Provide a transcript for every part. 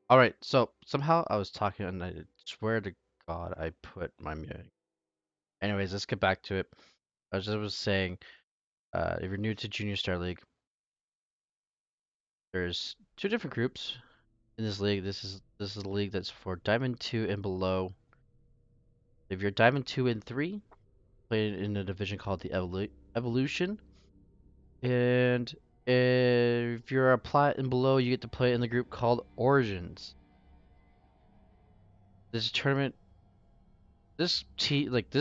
All right, so somehow I was talking and I swear to God I put my mute. Anyways, let's get back to it. As I was saying, if you're new to Junior Star League, there's two different groups in this league. This is a league that's for Diamond 2 and below. If you're Diamond 2 and 3, play in a division called the Evolution. And if you're a Plat and below, you get to play in the group called Origins. This tournament this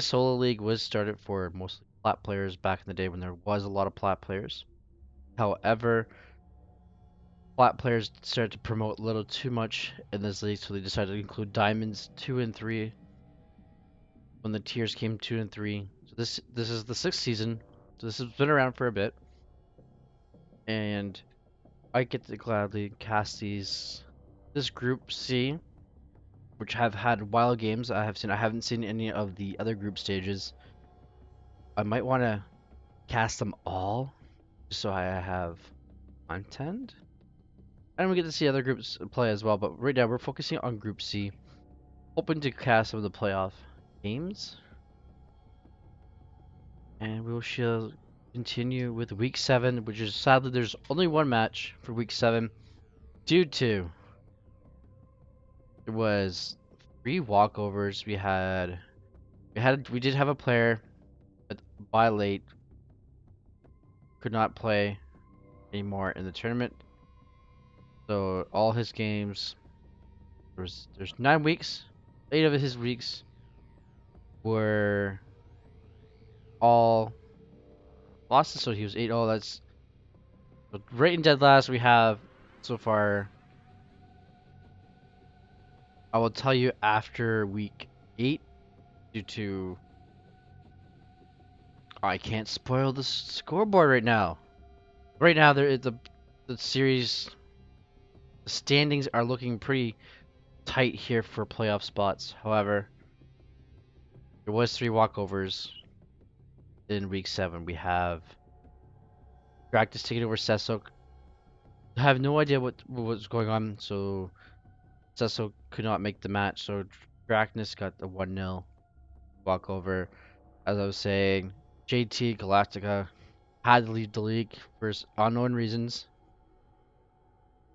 solo league was started for mostly plat players back in the day when there was a lot of plat players. However, plat players started to promote a little too much in this league, so they decided to include diamonds 2 and 3 when the tiers came 2 and 3. So this is the 6th season. So this has been around for a bit, and I get to gladly cast this group C, which have had wild games. I haven't seen any of the other group stages. I might want to cast them all just so I have content. And we get to see other groups play as well, but right now we're focusing on Group C, hoping to cast some of the playoff games. And we shall continue with Week 7, which is sadly there's only one match for Week 7 due to it was 3 walkovers. We did have a player that by late could not play anymore in the tournament. So all his games there's 9 weeks. 8 of his weeks were all losses, so he was 8-0. That's so right in dead last. We have so far. I will tell you after week 8, due to I can't spoil the scoreboard right now. Right now, the series the standings are looking pretty tight here for playoff spots. However, there was 3 walkovers in week 7. We have Practice taking over Sessok. I have no idea what was going on, so Cecil could not make the match, so Dracnus got the 1-0 walkover. As I was saying, JT Galactica had to leave the league for unknown reasons.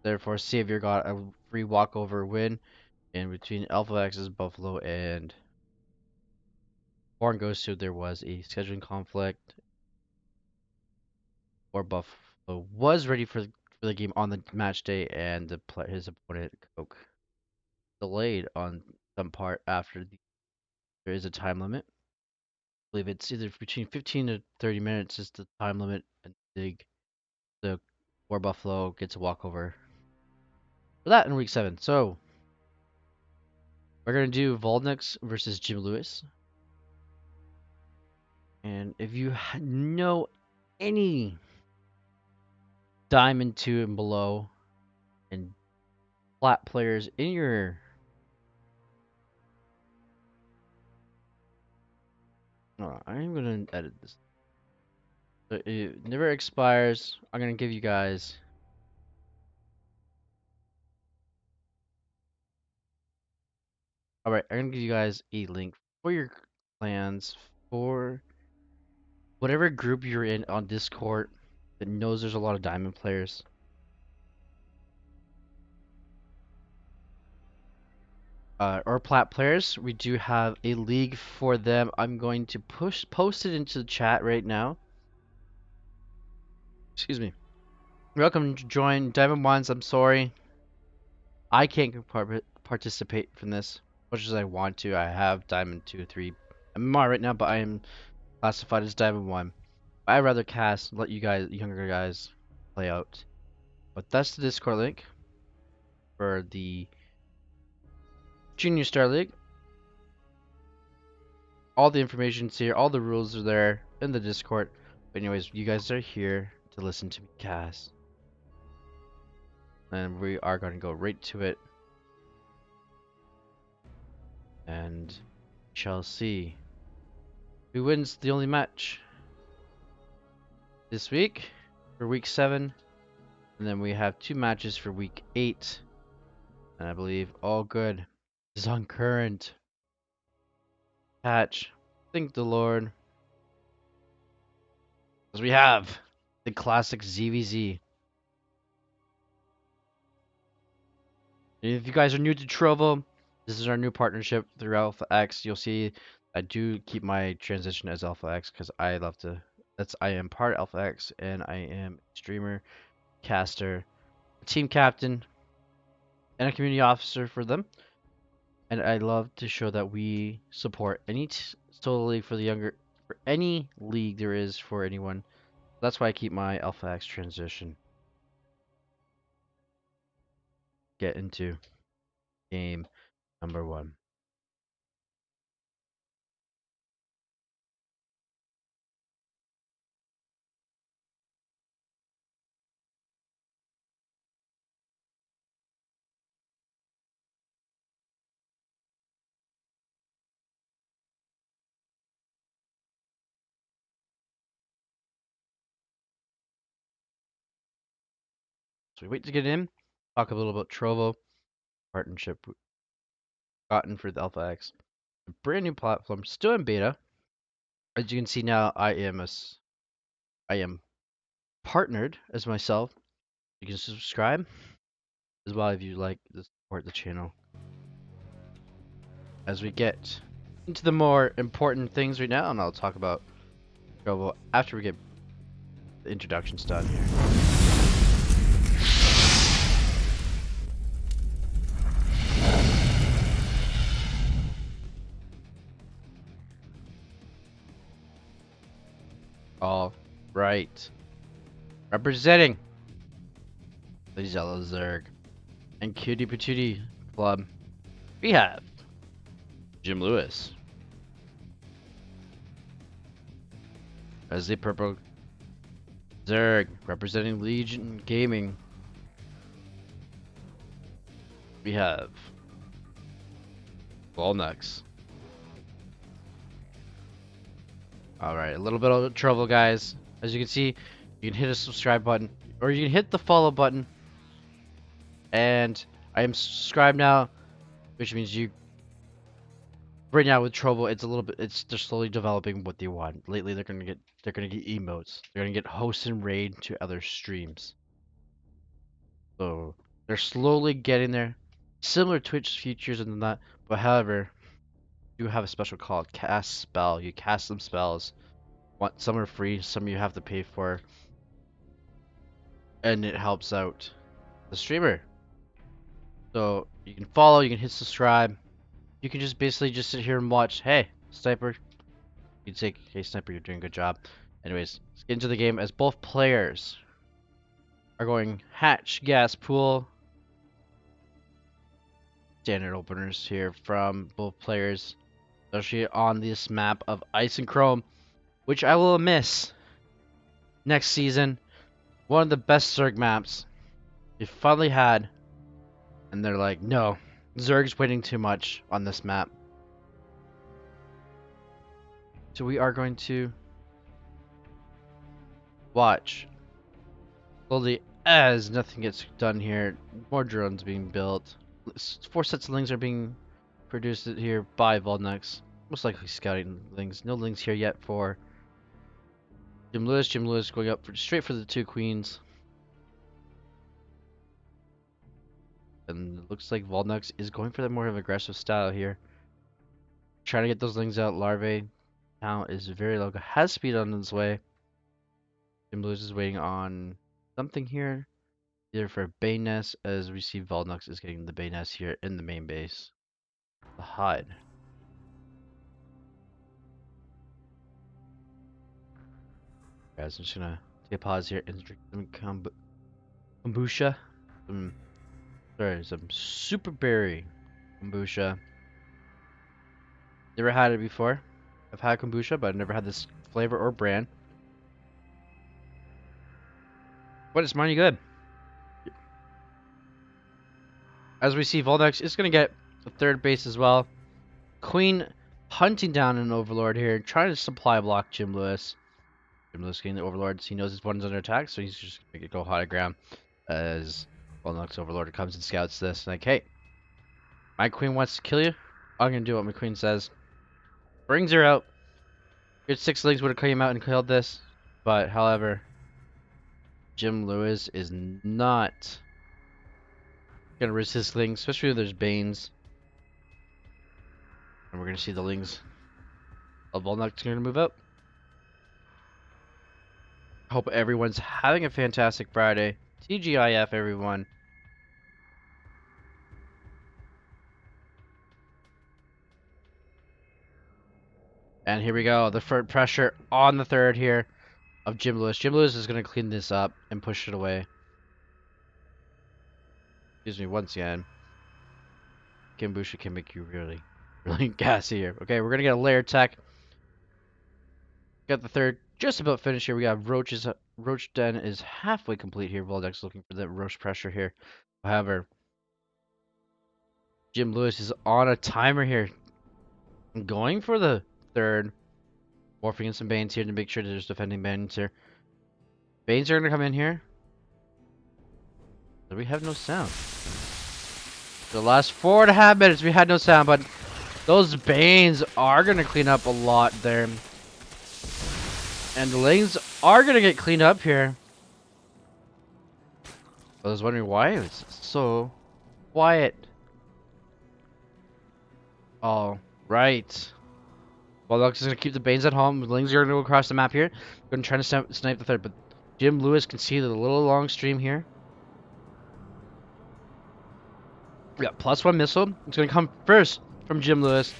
Therefore, Savior got a free walkover win in between Alpha X's Buffalo and Born Ghost. There was a scheduling conflict, or Buffalo was ready for the game on the match day, and his opponent Coke delayed on some part after there is a time limit. Believe it's either between 15 to 30 minutes is the time limit, and the War Buffalo gets a walkover for that in week 7. So we're gonna do Voldnix versus Jim Lewis, and if you know any Diamond 2 and below and flat players in your I'm gonna edit this. So it never expires. I'm gonna give you guys. All right, I'm gonna give you guys a link for your plans for whatever group you're in on Discord that knows there's a lot of diamond players. Or plat players, we do have a league for them. I'm going to post it into the chat right now. Excuse me. Welcome to join Diamond Ones. I'm sorry, I can't participate from this much as I want to. I have Diamond 2, 3 MMR right now, but I am classified as Diamond 1. I'd rather let you guys, younger guys, play out. But that's the Discord link for the Junior Star League. All the information's here, all the rules are there in the Discord. But anyways, you guys are here to listen to me cast. And we are going to go right to it. And shall see who wins the only match this week for week 7. And then we have 2 matches for week 8. And I believe all good is on current. Patch. Thank the Lord. As we have the classic ZVZ. If you guys are new to Trovo, this is our new partnership through Alpha X. You'll see I do keep my transition as Alpha X because I love to. I am part Alpha X and I am a streamer, caster, team captain, and a community officer for them. And I love to show that we support any solo league for the younger, for any league there is for anyone. That's why I keep my Alpha X transition. Get into game number 1. So we wait to get in, talk a little about Trovo partnership we've gotten for the Alpha X. A brand new platform, still in beta. As you can see now, I am partnered as myself. You can subscribe as well if you like to support the channel. As we get into the more important things right now, and I'll talk about Trovo after we get the introductions done here. All right. Representing the Yellow Zerg and Cutie Patootie Club, we have Jim Lewis as the Purple Zerg, representing Legion Gaming. We have Volnux. Alright, a little bit of trouble, guys. As you can see, you can hit a subscribe button, or you can hit the follow button. And I am subscribed now, which means you. Right now with Trovo, it's a little bit. They're slowly developing what they want. Lately, they're gonna get emotes. They're gonna get host and raid to other streams. So they're slowly getting there. Similar Twitch features and that, but however, you have a special called cast spell. You cast some spells. Some are free, some you have to pay for, and it helps out the streamer. So you can follow, you can hit subscribe. You can just basically just sit here and watch. Hey, Sniper. You can say, hey, Sniper, you're doing a good job. Anyways, let's get into the game as both players are going hatch, gas, pool. Standard openers here from both players, especially on this map of Ice and Chrome, which I will miss next season. One of the best Zerg maps we finally had, and they're like, no, Zerg's waiting too much on this map. So we are going to watch slowly as nothing gets done here. More drones being built. 4 sets of lings are being produced here by Volnux. Most likely scouting lings. No lings here yet for Jim Lewis. Jim Lewis going up straight for the 2 queens. And it looks like Volnux is going for the more of aggressive style here. Trying to get those lings out. Larvae count is very low. Has speed on its way. Jim Lewis is waiting on something here. Either for a Bane Nest, as we see Volnux is getting the Bane Nest here in the main base. The hide. Guys, I'm just gonna take a pause here and drink some kombucha. Some super berry kombucha. Never had it before. I've had kombucha, but I've never had this flavor or brand. But it's mighty good. As we see, Volnux is going to get a 3rd base as well. Queen hunting down an Overlord here, trying to supply block Jim Lewis. Jim Lewis getting the Overlords. He knows his one's under attack, so he's just going to go high ground as Volnux Overlord comes and scouts this. Like, hey, My queen wants to kill you. I'm gonna do what my queen says. Brings her out. Good 6 legs would have came out and killed this, but however, Jim Lewis is not gonna risk his lings, especially if there's Banes. And we're gonna see the lings of Volnuk's gonna move out. Hope everyone's having a fantastic Friday. TGIF, everyone. And here we go. The third pressure on the third here of Jim Lewis. Jim Lewis is going to clean this up and push it away. Excuse me once again. Kimbusha can make you really gassy here. Okay, we're going to get a layer tech. Got the third just about finished here. We got Roach Den is halfway complete here. Voldex looking for the Roach pressure here. However, Jim Lewis is on a timer here. Going for the third. Morphing in some Banes here to make sure there's defending Banes here. Banes are going to come in here. We have no sound. The last 4.5 minutes, we had no sound, but those Banes are going to clean up a lot there. And the lanes are going to get cleaned up here. I was wondering why it's so quiet. All right. Well, Lux is going to keep the Banes at home. The Lings are going to go across the map here. Going to try to snipe the third, but Jim Lewis can see the little long stream here. Yeah, +1 missile. It's going to come first from Jim Lewis.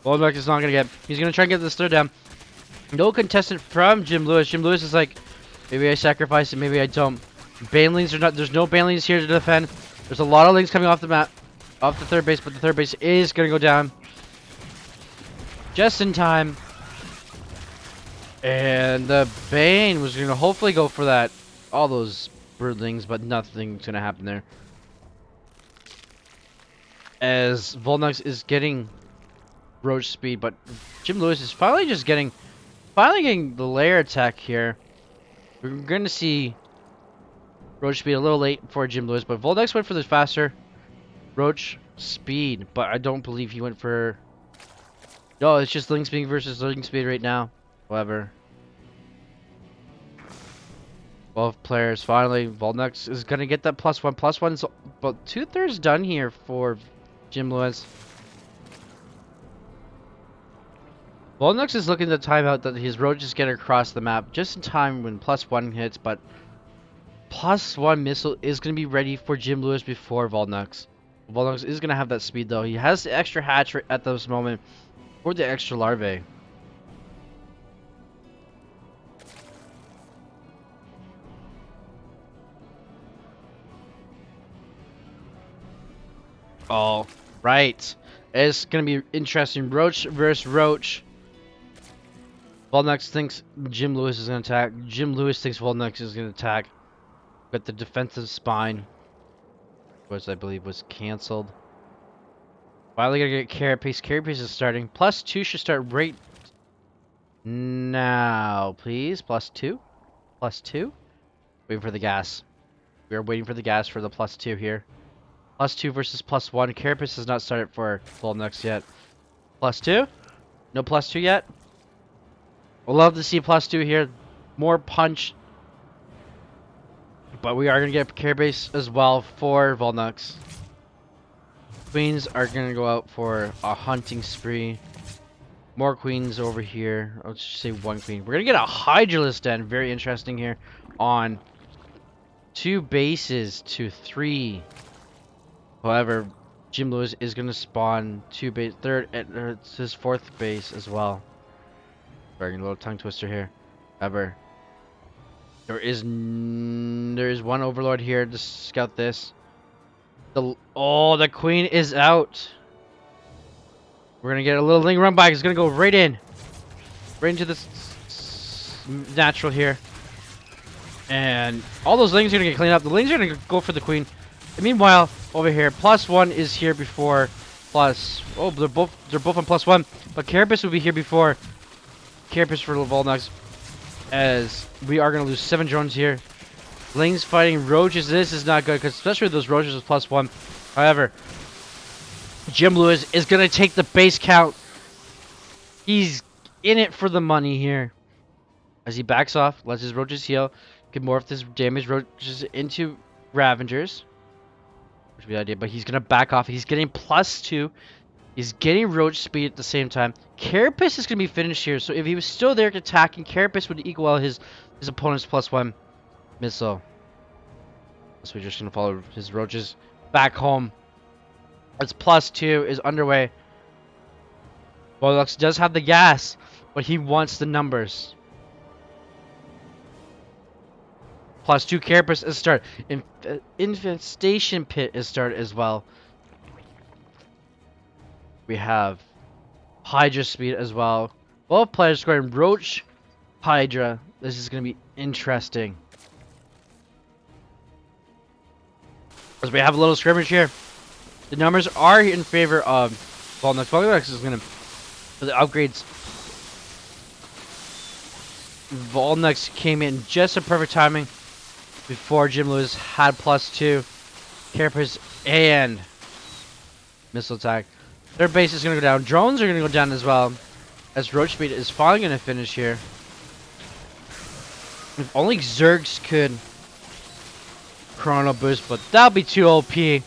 Volnuk is not going to get. He's going to try and get this third down. No contestant from Jim Lewis. Jim Lewis is like, maybe I sacrifice it, maybe I don't. Banelings are not. There's no Banelings here to defend. There's a lot of Lings coming off the map, off the third base, but the third base is going to go down. Just in time. And the Bane was going to hopefully go for that. All those Broodlings, but nothing's going to happen there. As Volnux is getting Roach speed, but Jim Lewis is finally getting the layer attack here. We're going to see Roach speed a little late for Jim Lewis, but Volnux went for the faster Roach speed, but I don't believe he went for... No, it's just Link speed versus Link speed right now. However, 12 players finally. Volnux is going to get that +1. +1's about 2/3 done here for Jim Lewis. Volnux is looking to time out that his Roach is getting across the map just in time when +1 hits, but +1 missile is going to be ready for Jim Lewis before Volnux. Volnux is going to have that speed though. He has the extra hatch at this moment for the extra larvae. All right. It's going to be interesting. Roach versus Roach. Volnux thinks Jim Lewis is going to attack. Jim Lewis thinks Volnux is going to attack. But the defensive spine, which I believe was cancelled. Finally going to get Carapace. Carapace is starting. +2 should start right now, please. +2. +2. Waiting for the gas. We are waiting for the gas for the +2 here. +2 versus +1. Carapace has not started for Volnux yet. +2. No +2 yet. We'll love to see +2 here. More punch. But we are going to get Carapace as well for Volnux. Queens are going to go out for a hunting spree. More queens over here. I'll just say 1 queen. We're going to get a Hydralisk Den. Very interesting here. On 2 bases to 3. However, Jim Lewis is going to spawn 2 base. Third, it's his 4th base as well. Sorry, a little tongue twister here. However, there is 1 Overlord here to scout this. The queen is out. We're gonna get a little Ling run by. It's gonna go right into this natural here, and all those Lings are gonna get cleaned up. The Lings are gonna go for the queen. And meanwhile, over here, +1 is here before Oh, they're both on +1, but Carapace will be here before Carapace for Volnux, as we are gonna lose 7 drones here. Lings fighting Roaches. This is not good, because especially with those Roaches with +1. However, Jim Lewis is going to take the base count. He's in it for the money here. As he backs off, lets his roaches heal, can morph this damaged roaches into Ravengers. Which would be the idea, but he's going to back off. He's getting +2. He's getting roach speed at the same time. Carapace is going to be finished here, so if he was still there attacking, Carapace would equal his opponent's +1 missile. So we're just going to follow his roaches back home. Its +2 is underway. Volux does have the gas, but he wants the numbers. +2 Carapace is start. Infestation Pit is start as well. We have Hydra speed as well. Both players scoring Roach, Hydra. This is going to be interesting. As we have a little scrimmage here. The numbers are in favor of Volnex. Volnex is going to, for the upgrades, Volnex came in just at perfect timing before Jim Lewis had +2. Carapace and missile attack. Their base is going to go down. Drones are going to go down as well. As Roach Speed is finally going to finish here. If only Zergs could Chrono Boost, but that'll be too OP.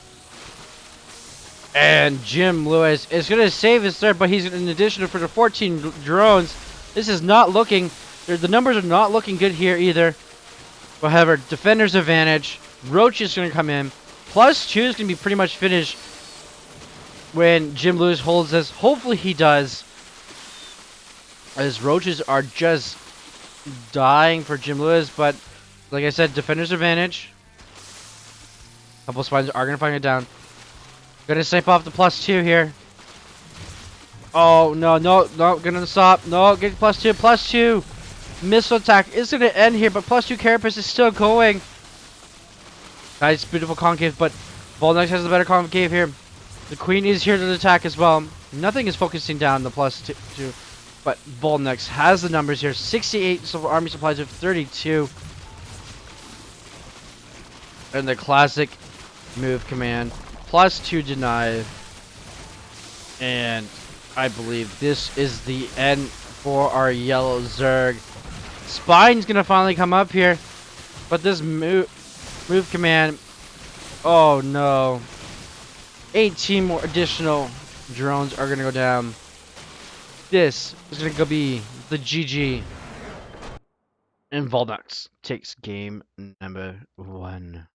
And Jim Lewis is going to save his third, but he's in addition for the 14 drones. This is not looking, the numbers are not looking good here either. However, defender's advantage. Roach is going to come in. +2 is going to be pretty much finished when Jim Lewis holds this. Hopefully he does. As roaches are just dying for Jim Lewis, but like I said, defender's advantage. Couple spines are gonna find it down. Gonna snipe off the +2 here. Oh no, gonna stop. No, get +2. Missile attack is gonna end here, but +2 Carapace is still going. Nice, beautiful concave, but Volnex has the better concave here. The Queen is here to attack as well. Nothing is focusing down the +2. But Volnex has the numbers here. 68 army supplies of 32. And the classic move command. +2 deny. And I believe this is the end for our yellow Zerg. Spine's going to finally come up here. But this move command. Oh no. 18 more additional drones are going to go down. This is going to be the GG. And Volnex takes game number 1.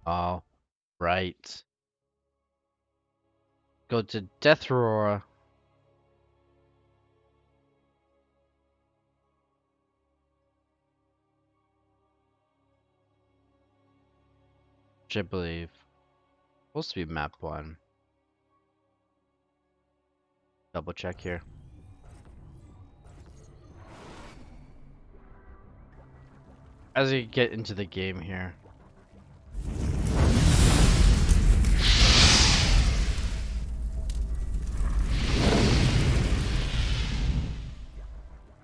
All right. Go to Death Aurora. Which I believe supposed to be map 1. Double check here. As we get into the game here.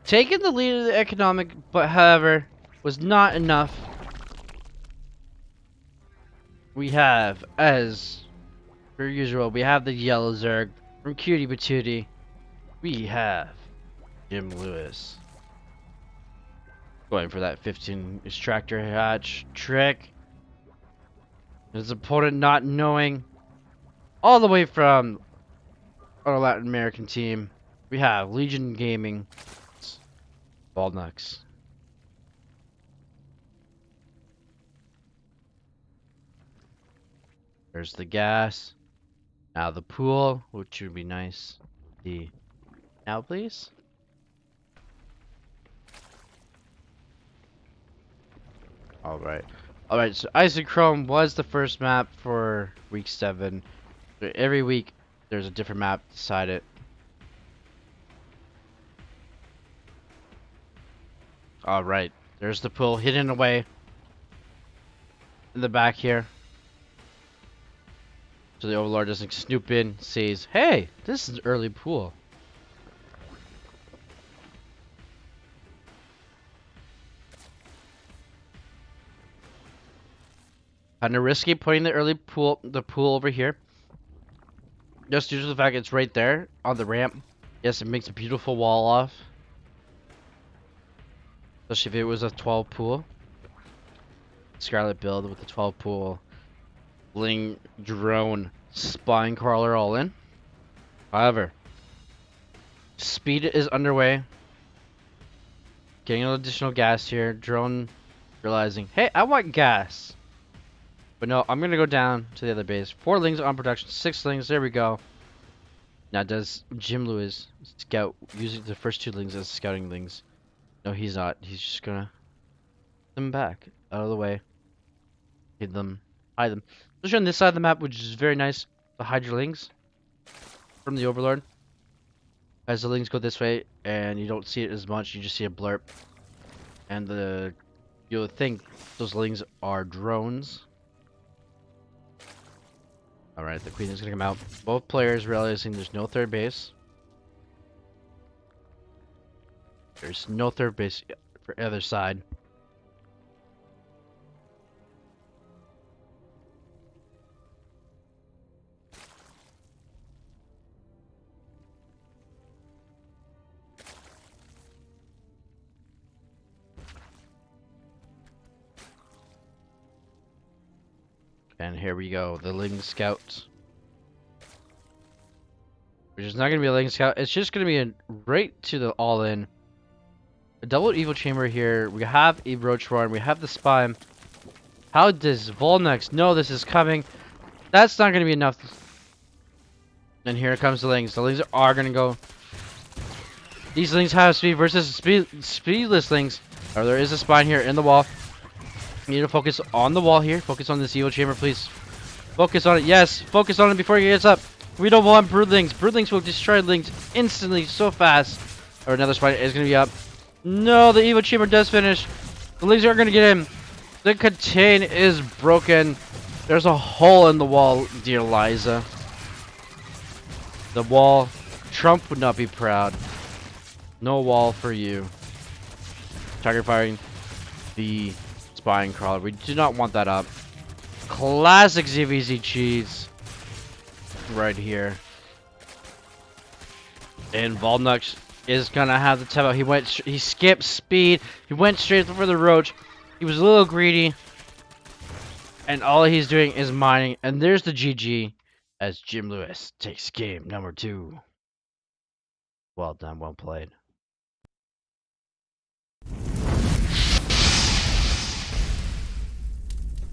Taking the lead of the economic, but however, was not enough. We have, as per usual, we have the yellow Zerg from Cutie Patootie. We have Jim Lewis going for that 15 extractor hatch trick. His opponent not knowing, all the way from our Latin American team. We have Legion Gaming, Baldnux. There's the gas. Now the pool, which would be nice. The now, please. All right. All right. So Isochrome was the first map for week 7. So every week there's a different map decided. All right. There's the pool hidden away in the back here. So the Overlord doesn't snoop in, says, "Hey, this is an early pool." Kinda risky putting the pool over here. Just due to the fact it's right there on the ramp. Yes, it makes a beautiful wall off. Especially if it was a 12 pool. Scarlet build with the 12 pool. Bling, drone, spine crawler all in. However, speed is underway. Getting an additional gas here. Drone realizing, hey, I want gas. But no, I'm gonna go down to the other base. 4 lings on production, 6 lings. There we go. Now does Jim Lewis scout using the first 2 lings as scouting lings? No, he's not. He's just gonna put them back out of the way. Hide them. Especially on this side of the map, which is very nice to hide your lings from the Overlord. As the lings go this way, and you don't see it as much, you just see a blurb. And you'll think those lings are drones. Alright, the Queen is gonna come out. Both players realizing there's no third base. There's no third base for either side. And here we go, the Ling Scout. Which is not going to be a Ling Scout, it's just going to be a right to the all-in. A double Evil Chamber here, we have a Roach Roar, we have the Spine. How does Volnex know this is coming? That's not going to be enough. And here comes the Lings. The Lings are going to go. These Lings have speed versus speedless Lings. Or there is a Spine here in the wall. You need to focus on the wall here. Focus on this Evil Chamber, please. Focus on it. Yes, focus on it before he gets up. We don't want Broodlings. Broodlings will destroy Lings instantly, so fast. Or another Spine is going to be up. No, the Evil Chamber does finish. The Lings aren't going to get him. The contain is broken. There's a hole in the wall, dear Liza. The wall. Trump would not be proud. No wall for you. Target firing the Spine Crawler. We do not want that up. Classic ZVZ cheese. Right here. And Volnux is gonna have the tempo. He skipped speed. He went straight for the Roach. He was a little greedy. And all he's doing is mining. And there's the GG as Jim Lewis takes game number 2. Well done, well played.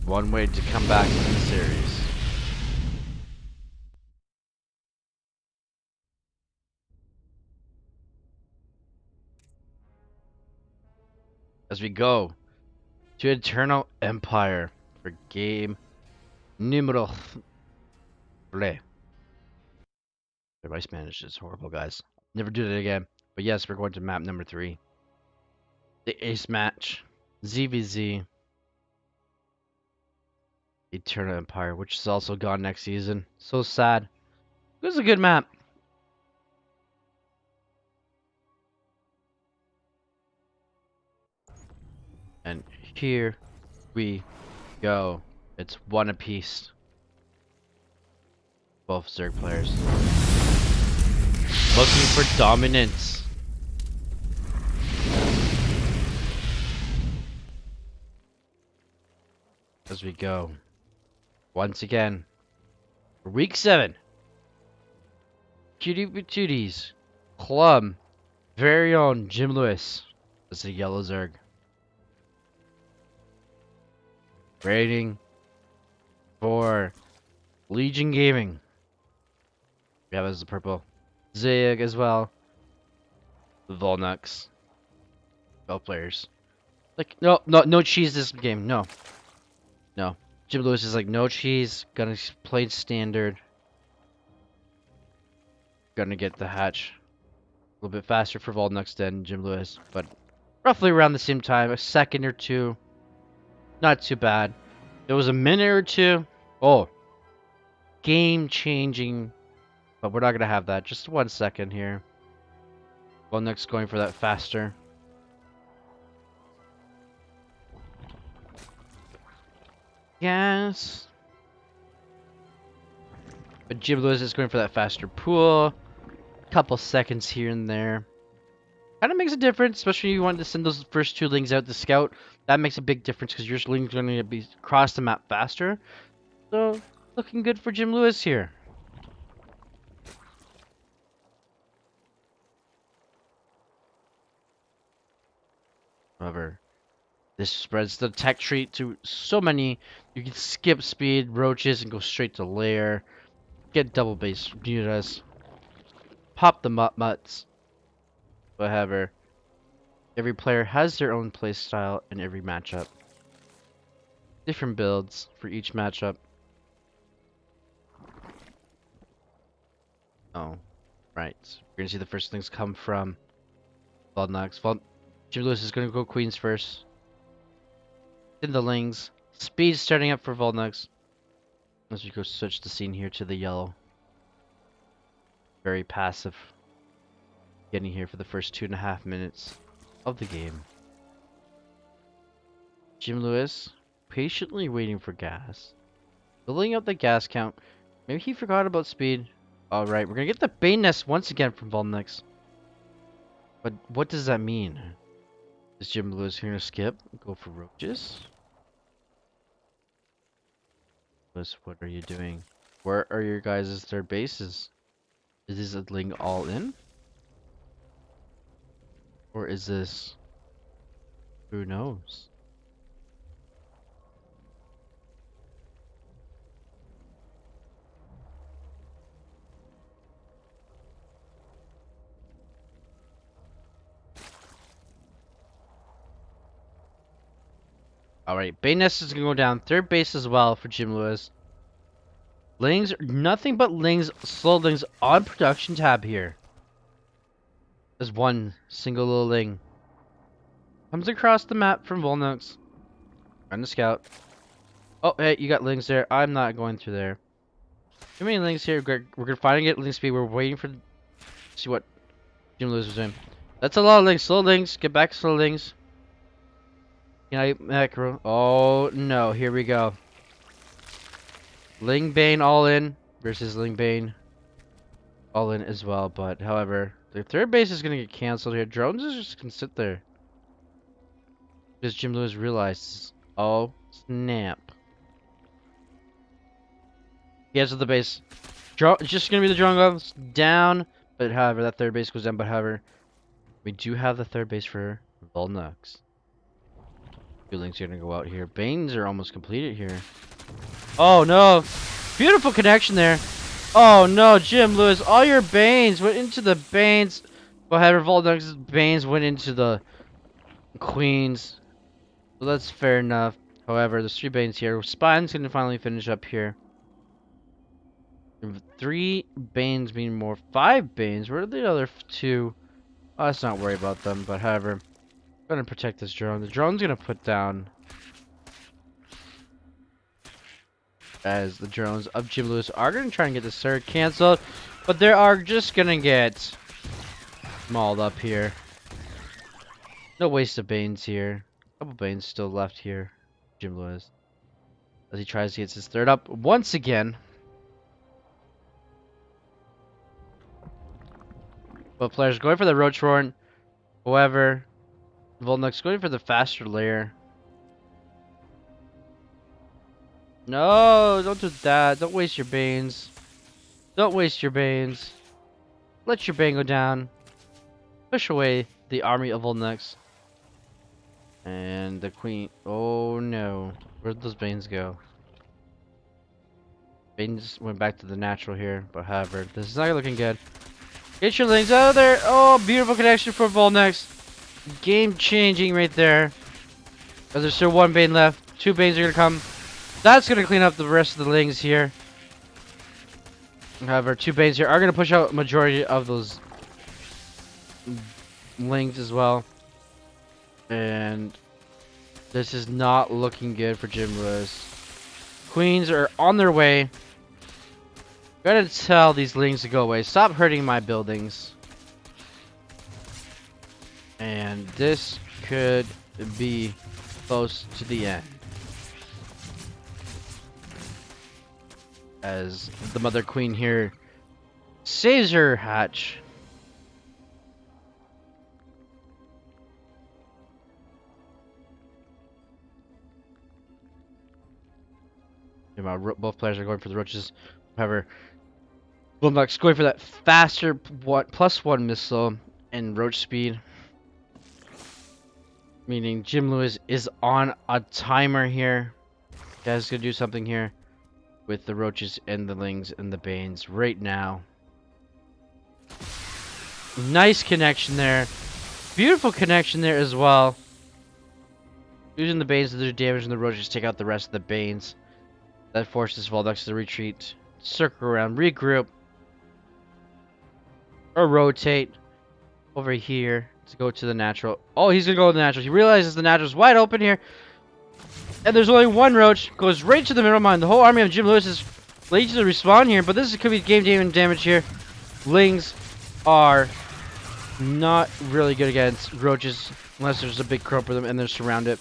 One way to come back in the series. As we go to Eternal Empire for game numero 3. My Spanish is horrible, guys. Never do that again. But yes, we're going to map number 3. The ace match. ZVZ. Eternal Empire, which is also gone next season. So sad. It was a good map. And here we go. It's 1 apiece. Both Zerg players. Looking for dominance. As we go. Once again. For week 7. Cutie patooties. Club. Very own Jim Lewis. That's a yellow Zerg. Rating for Legion Gaming. We have as the purple. Zig as well. Volnux. Both players. Like, no cheese this game. No. No. Jim Lewis is like, no cheese. Gonna play standard. Gonna get the hatch a little bit faster for Volnux than Jim Lewis. But roughly around the same time. A second or two. Not too bad. There was a minute or two. Oh. Game changing. But we're not gonna have that. Just 1 second here. Volnux going for that faster. Yes. But Jim Lewis is going for that faster pool. Couple seconds here and there. Kind of makes a difference, especially if you want to send those first two lings out to scout. That makes a big difference because your ling's going to be across the map faster. So, looking good for Jim Lewis here. However, this spreads the tech tree to so many. You can skip speed, roaches, and go straight to lair. Get double base mutas. Pop the mutts. However, every player has their own play style in every matchup. Different builds for each matchup. Oh, right. We're gonna see the first things come from Volnux. Jim Lewis is gonna go Queens first. Then the Lings. Speed starting up for Volnux. As we go switch the scene here to the yellow. Very passive. Getting here for the first 2.5 minutes of the game. Jim Lewis patiently waiting for gas. Building up the gas count. Maybe he forgot about speed. Alright, we're gonna get the Bane Nest once again from Volnux. But what does that mean? Is Jim Lewis gonna skip? Go for roaches? Lewis, what are you doing? Where are your guys' third bases? Is this a ling all in? Or is this... Who knows? Alright, Bane Nest is gonna go down. Third base as well for Jim Lewis. Lings, nothing but lings, slow lings on production tab here. There's one single little ling. Comes across the map from Volnux. Trying to scout. Oh, hey, you got lings there. I'm not going through there. Too many lings here. We're gonna finally get ling speed. We're waiting for... See what Jim Lewis was doing. That's a lot of lings. Slow lings. Get back, slow lings. Can I macro? Oh, no. Here we go. Ling Bane all in versus Ling Bane all in as well. But, however, their third base is going to get canceled here. Drones is just going to sit there. Because Jim Lewis realizes, oh, snap. He has the base. It's just going to be the drone goes down. But, however, that third base goes down. But, however, we do have the third base for Volnux. Two links are going to go out here. Banes are almost completed here. Oh, no. Beautiful connection there. Oh, no, Jim Lewis. All your Banes went into the Banes. Well, however, Volnux's Banes went into the Queens. So that's fair enough. However, there's 3 Banes here. Spine's going to finally finish up here. 3 Banes mean more. 5 Banes. Where are the other 2? Oh, let's not worry about them. But, however, I'm going to protect this drone. The drone's going to put down... As the drones of Jim Lewis are going to try and get the Surge canceled. But they are just going to get mauled up here. No waste of Banes here. A couple Banes still left here. Jim Lewis. As he tries to get his third up once again. Both players going for the Roach Horn. However, Volnux going for the faster layer. No, don't do that. Don't waste your Banes. Don't waste your Banes. Let your Bane go down. push away the army of Volnex. And the queen. Oh no. Where'd those Banes go? Banes went back to the natural here, but however, this is not looking good. Get your lings out of there. Oh, beautiful connection for Volnex. Game changing right there. But there's still one Bane left. Two Banes are gonna come. That's gonna clean up the rest of the lings here. However, two Banes here are gonna push out majority of those lings as well. And this is not looking good for Jim Lewis. Queens are on their way. Gotta tell these lings to go away. Stop hurting my buildings. And this could be close to the end. As the Mother Queen here saves her hatch. Both players are going for the roaches. However, Wilmox going for that faster +1 missile and roach speed. Meaning Jim Lewis is on a timer here. Guys gonna do something here with the roaches and the lings and the banes right now. Nice connection there. Beautiful connection there as well. Using the banes to do damage and the roaches take out the rest of the banes. That forces Voldex to retreat, circle around, regroup, or rotate over here to go to the natural. Oh, he's gonna go with the natural. He realizes the natural's wide open here. And there's only one roach. Goes right to the middle mine. The whole army of Jim Lewis is late to respawn here, but this could be game damage here. Lings are not really good against roaches unless there's a big crop for them and they're surrounded.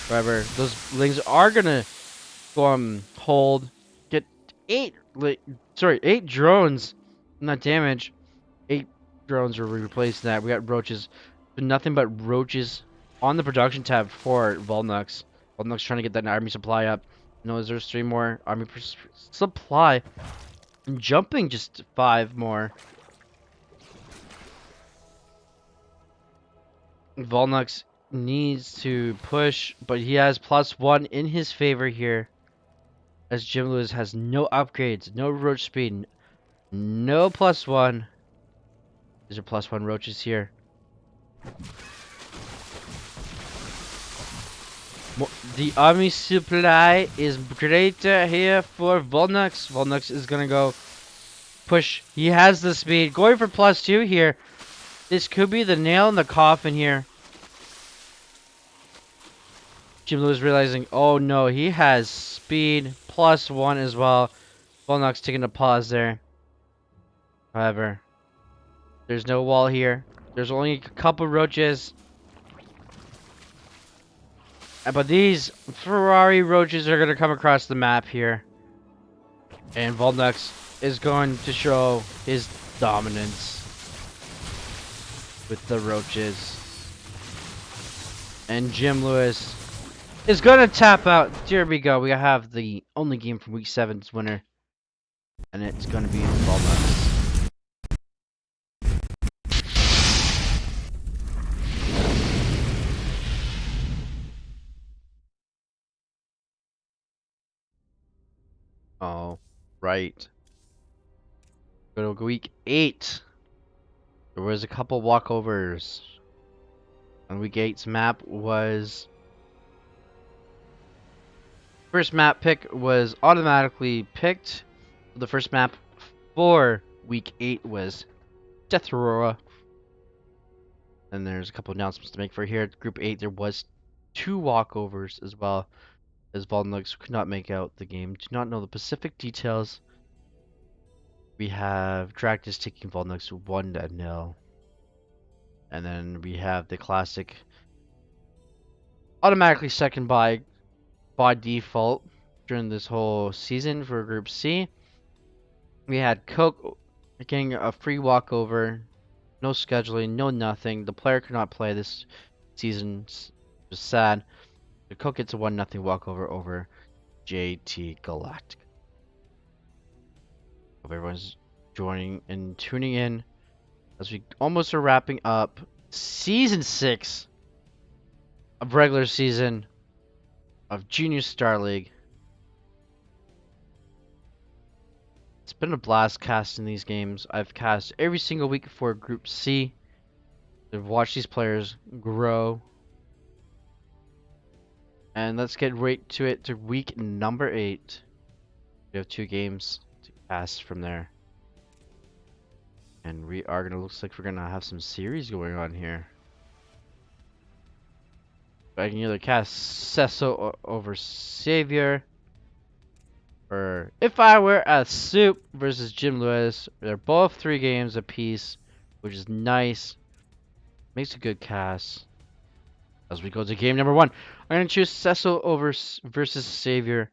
However, those lings are gonna go hold. Get 8 drones. Not damage. 8 drones will replace that. We got roaches. But nothing but roaches on the production tab for Volnux. Volnux trying to get that army supply up. Knows there's 3 more army supply. And jumping just 5 more. Volnux needs to push, but he has +1 in his favor here. As Jim Lewis has no upgrades, no roach speed, no +1. These are +1 roaches here. The army supply is greater here for Volnux. Volnux is gonna go push. He has the speed. Going for +2 here. This could be the nail in the coffin here. Jim Lewis realizing, oh no, he has speed +1 as well. Volnux taking a pause there. However, there's no wall here. There's only a couple roaches. But these Ferrari roaches are going to come across the map here. And Volnux is going to show his dominance with the roaches. And Jim Lewis is going to tap out. Here we go. We have the only game from Week 7's winner. And it's going to be Volnux. Oh, right. Go to Week 8. There was a couple walkovers. And Week 8's map was... First map pick was automatically picked. The first map for Week 8 was Death Aurora. And there's a couple announcements to make for here. Group 8, there was 2 walkovers as well, as Volnux could not make out the game. Do not know the specific details. We have Dractus taking Volnux 1-0. And then we have the classic automatically second by default during this whole season for Group C. We had Coke getting a free walkover, no scheduling, no nothing. The player could not play this season. It's just sad. The Coke gets a 1-0 walkover over JT Galactic. Hope everyone's joining and tuning in as we almost are wrapping up Season 6 of regular season of Junior Star League. It's been a blast casting these games. I've cast every single week for Group C. I've watched these players grow. And let's get right to it to week number 8. We have 2 games to cast from there. And we are gonna, looks like we're gonna have some series going on here. I can either cast Cecil over Savior, or If I Were a Soup versus Jim Lewis. They're both 3 games apiece, which is nice. Makes a good cast. As we go to game number 1, I'm gonna choose Cecil over versus Savior.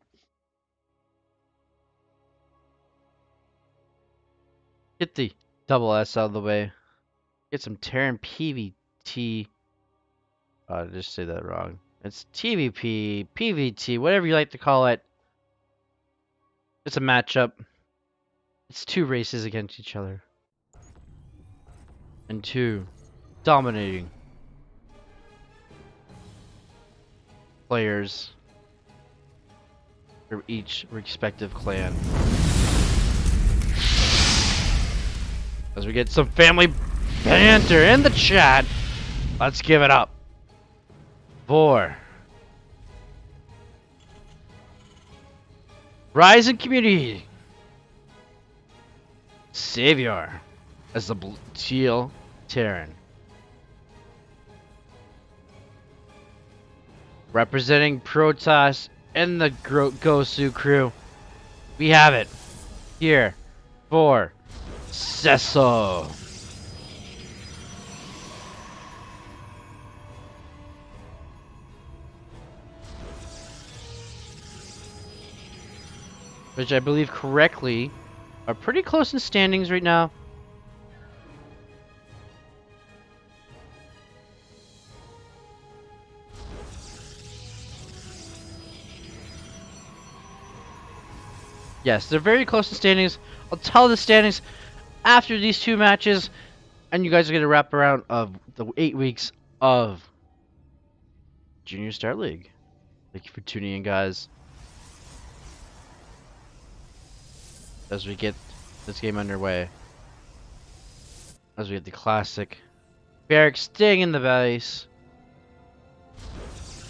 Get the double S out of the way. Get some Terran PVT. I just say that wrong. It's TVP, PVT, whatever you like to call it. It's a matchup. It's 2 races against each other. And 2 dominating players from each respective clan. As we get some family banter in the chat, let's give it up for Rising Community Savior as the Teal Terran. Representing Protoss and the Gosu crew, we have it here for Cecil. Which I believe correctly are pretty close in standings right now. Yes, they're very close in standings. I'll tell the standings after these 2 matches, and you guys are going to wrap around of the 8 weeks of Junior Star League. Thank you for tuning in, guys. As we get this game underway. As we get the classic Barracks staying in the base.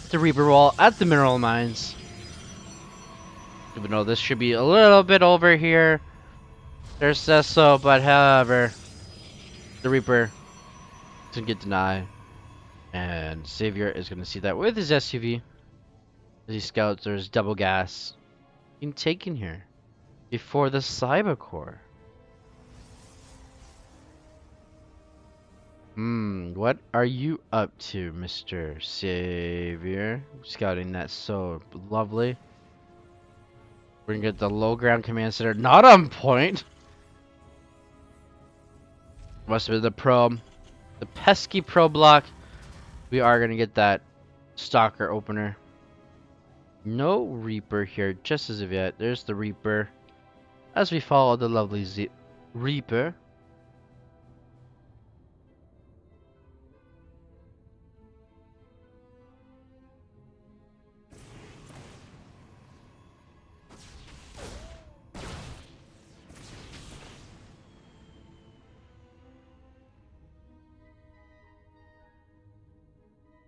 The Reaper Wall at the mineral mines. Even though this should be a little bit over here. There's Cecil, but however, the Reaper is going to get denied. And Savior is going to see that with his SUV. As he scouts, there's double gas being taken here before the Cyber Core. What are you up to, Mr. Savior? Scouting that so lovely. We're gonna get the low ground command center not on point. Must have been the pesky pro block. We are gonna get that stalker opener. No Reaper here just as of yet. There's the Reaper. As we follow the lovely Reaper.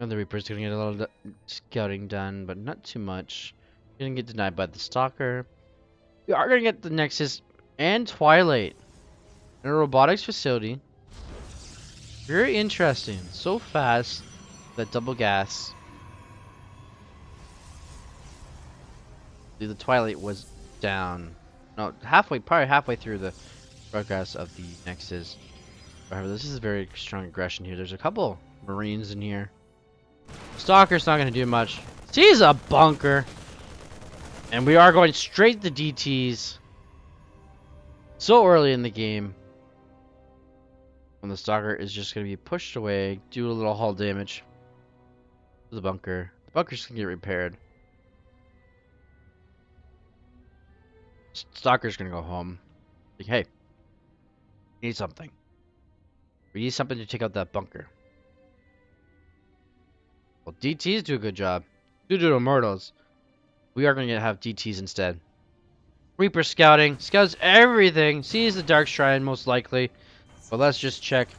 And the Reaper's gonna get a little scouting done, but not too much. Gonna get denied by the Stalker. We are gonna get the Nexus and Twilight in a robotics facility. Very interesting. So fast. That double gas. The Twilight was down. No, probably halfway through the progress of the Nexus. However, this is very strong aggression here. There's a couple Marines in here. Stalker's not going to do much. Sees a bunker. And we are going straight to DTs. So early in the game. When the Stalker is just going to be pushed away. Do a little hull damage. To the bunker. The bunker's going to get repaired. Stalker's going to go home. Like, hey. Need something. We need something to take out that bunker. Well, DTs do a good job. Due to immortals, we are going to have DTs instead. Reaper scouting. Scouts everything. Sees the Dark Shrine most likely. But let's just check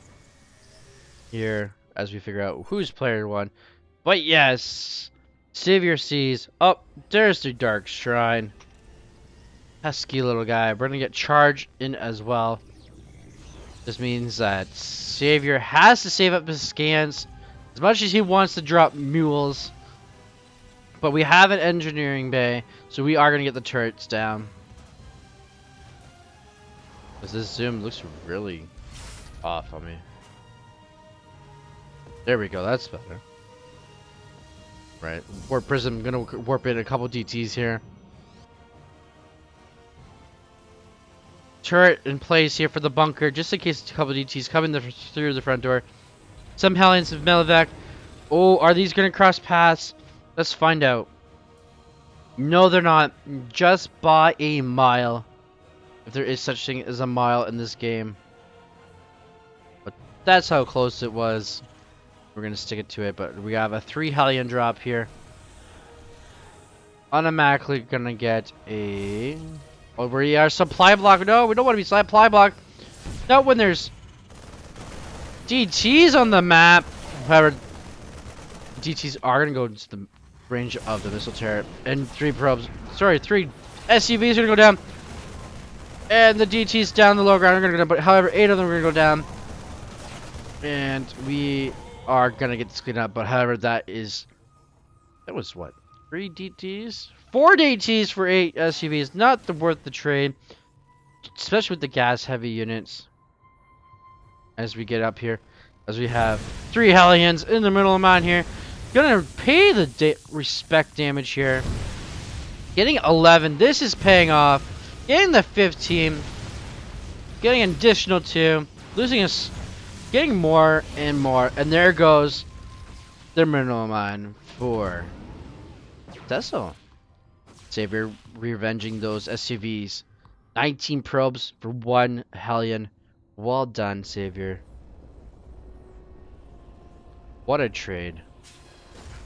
here as we figure out who's player one. But yes, Savior sees. Oh, there's the Dark Shrine. Pesky little guy. We're gonna get charged in as well. This means that Savior has to save up his scans as much as he wants to drop mules. But we have an engineering bay, so we are gonna get the turrets down. Because this zoom looks really off on me. There we go, that's better. Right, Warp Prism, gonna warp in a couple DTs here. Turret in place here for the bunker, just in case a couple DTs come in through the front door. Some Hellions of Melivac. Oh, are these gonna cross paths? Let's find out. No, they're not. Just by a mile. If there is such thing as a mile in this game. But that's how close it was. We're gonna stick it to it, but we have a 3 Hellion drop here. Automatically gonna get a... Oh, we are supply block. No, we don't want to be supply block. Not when there's DTs on the map. However, DTs are gonna go into the range of the missile turret, and 3 probes. Sorry, 3 SUVs are gonna go down, and the DTs down the low ground are gonna go down. But however, 8 of them are gonna go down, and we are gonna get this cleaned up. But however, that was what, 3 DTs, 4 DTs for 8 SUVs. Not worth the trade, especially with the gas heavy units. As we get up here, as we have 3 Hellions in the middle of mine here. Gonna pay the respect damage here. Getting 11. This is paying off. Getting the 15. Getting an additional 2. Losing us. Getting more and more. And there goes the mineral mine for JSL. Savior revenging those SUVs. 19 probes for 1 Hellion. Well done, Savior. What a trade.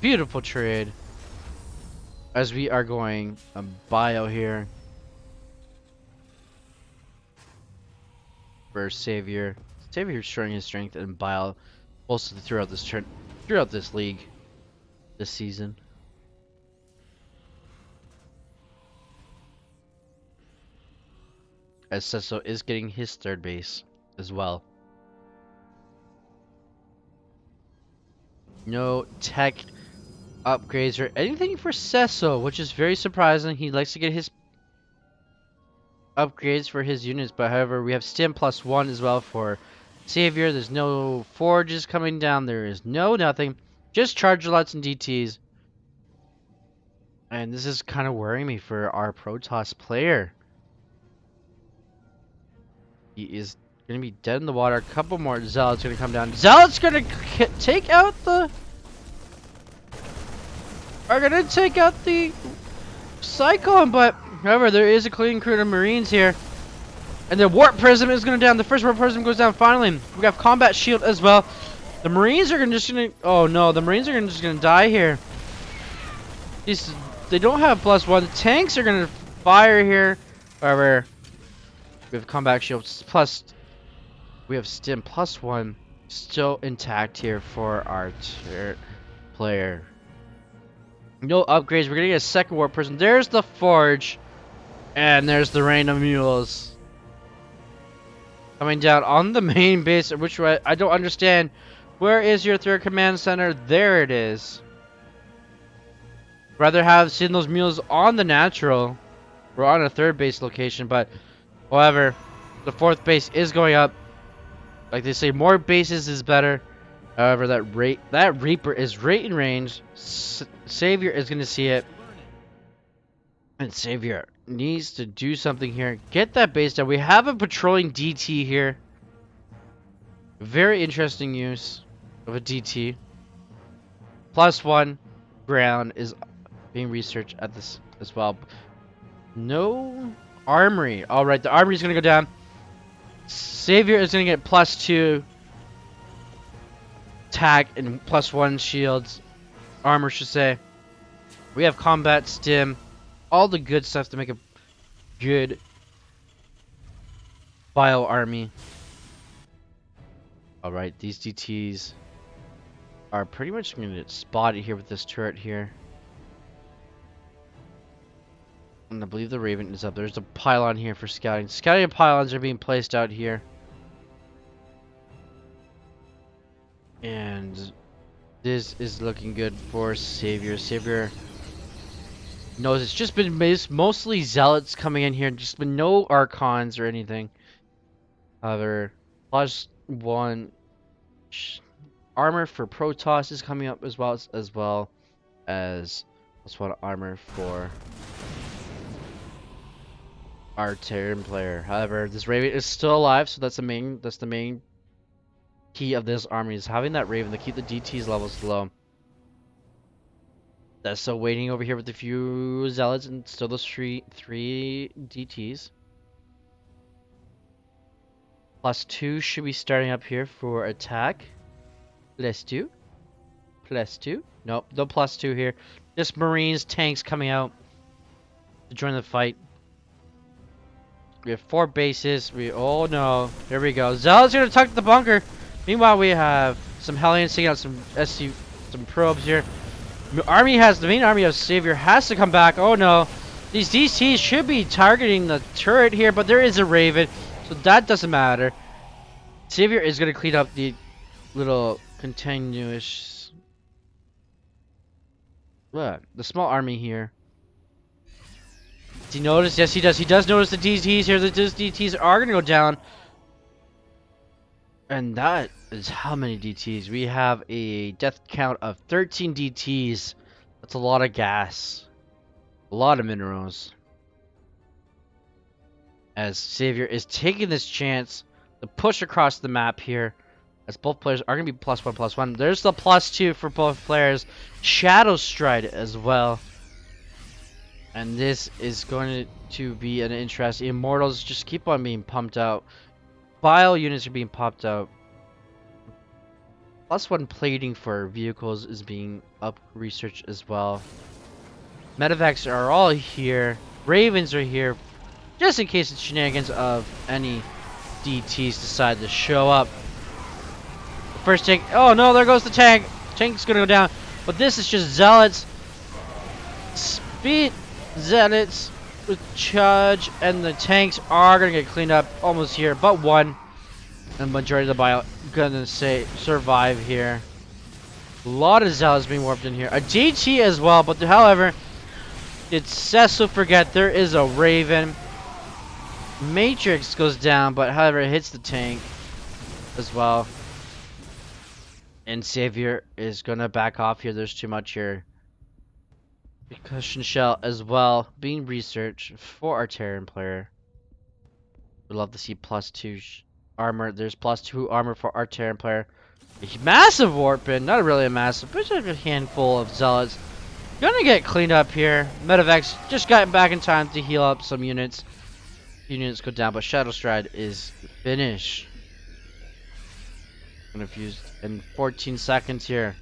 Beautiful trade. As we are going bio here for Savior. Savior showing his strength and bio also throughout this league this season. As Sesso is getting his 3rd base as well. No tech upgrades or anything for Sesso, which is very surprising. He likes to get his upgrades for his units, but however, we have Stim +1 as well for Savior. There's no forges coming down. There is no nothing. Just charge lots and DTs. And this is kind of worrying me for our Protoss player. He is going to be dead in the water. A couple more Zealots going to come down. Zealots going to take out the... Are going to take out the Cyclone, but however, there is a clean crew of Marines here. And the Warp Prism is going to down. The first Warp Prism goes down finally. We have Combat Shield as well. The Marines are just going to... Oh no, the Marines are just going to die here. They don't have +1. The tanks are going to fire here. However, we have Combat Shield plus... We have Stim +1 still intact here for our player. No upgrades. We're going to get a 2nd Warp Prism. There's the Forge. And there's the Rain of Mules. Coming down on the main base, which I don't understand. Where is your 3rd command center? There it is. Rather have seen those mules on the natural. We're on a 3rd base location, but however, the 4th base is going up. Like they say, more bases is better. However, that Reaper is right in range. Savior is going to see it. And Savior needs to do something here. Get that base down. We have a patrolling DT here. Very interesting use of a DT. +1 ground is being researched at this as well. No armory. Alright, the armory is going to go down. Savior is going to get +2 attack and +1 shields, armor should say. We have combat stim, all the good stuff to make a good bio army. Alright, these DTs are pretty much going to get spotted here with this turret here. And I believe the Raven is up. There's a pylon here for scouting. Scouting pylons are being placed out here. And this is looking good for Savior. Savior knows it's just been mostly Zealots coming in here. Just been no Archons or anything. However, +1 armor for Protoss is coming up as well as +1 armor for our Terran player. However, this Raven is still alive, so that's the main key of this army is having that Raven to keep the DT's levels low. That's still waiting over here with a few Zealots and still those three DTs. +2 should be starting up here for attack. +2. +2. Nope, no +2 here. Just Marines, tanks coming out to join the fight. We have 4 bases. Oh no, here we go. Zealot's gonna tuck the bunker. Meanwhile, we have some Hellions taking out some some probes here. The main army of Savior has to come back. Oh no, these DCs should be targeting the turret here, but there is a Raven, so that doesn't matter. Savior is gonna clean up the little continuous, the small army here. Does he notice? Yes, he does. He does notice the DTs here. The DTs are gonna go down. And that is how many DTs. We have a death count of 13 DTs. That's a lot of gas. A lot of minerals. As Savior is taking this chance to push across the map here. As both players are going to be +1/+1. There's the +2 for both players. Shadow Stride as well. And this is going to be an interesting. Immortals just keep on being pumped out. Bio units are being popped out. +1 plating for vehicles is being researched as well. Medevacs are all here. Ravens are here. Just in case the shenanigans of any DTs decide to show up. The first tank. Oh no, there goes the tank. Tank's gonna go down. But this is just Zealots. Speed Zealots with charge. And the tanks are gonna get cleaned up almost here. But one. And the majority of the bio gonna survive here. A lot of Zealots being warped in here. A DT as well, but however, did Cecil forget there is a Raven. Matrix goes down, but however it hits the tank as well. And Savior is gonna back off here. There's too much here. Percussion shell as well being researched for our Terran player. We'd love to see +2 armor. There's +2 armor for our Terran player. A massive warp in, not really a massive, but just a handful of Zealots. Gonna get cleaned up here. Medevacs just got back in time to heal up some units. Units go down, but Shadow Stride is finished. Gonna fuse in 14 seconds here.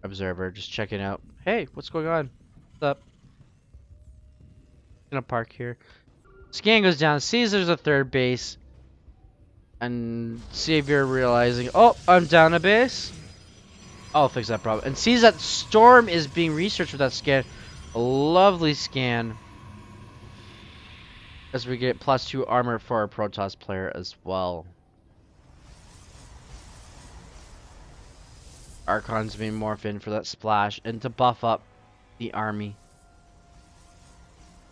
Observer just checking out. Hey, what's going on? What's up? Gonna park here. Scan goes down. Sees there's a third base. And Savior realizing, oh, I'm down a base. I'll fix that problem. And sees that Storm is being researched with that scan. A lovely scan. As we get +2 armor for our Protoss player as well. Archons being morphed in for that splash and to buff up the army.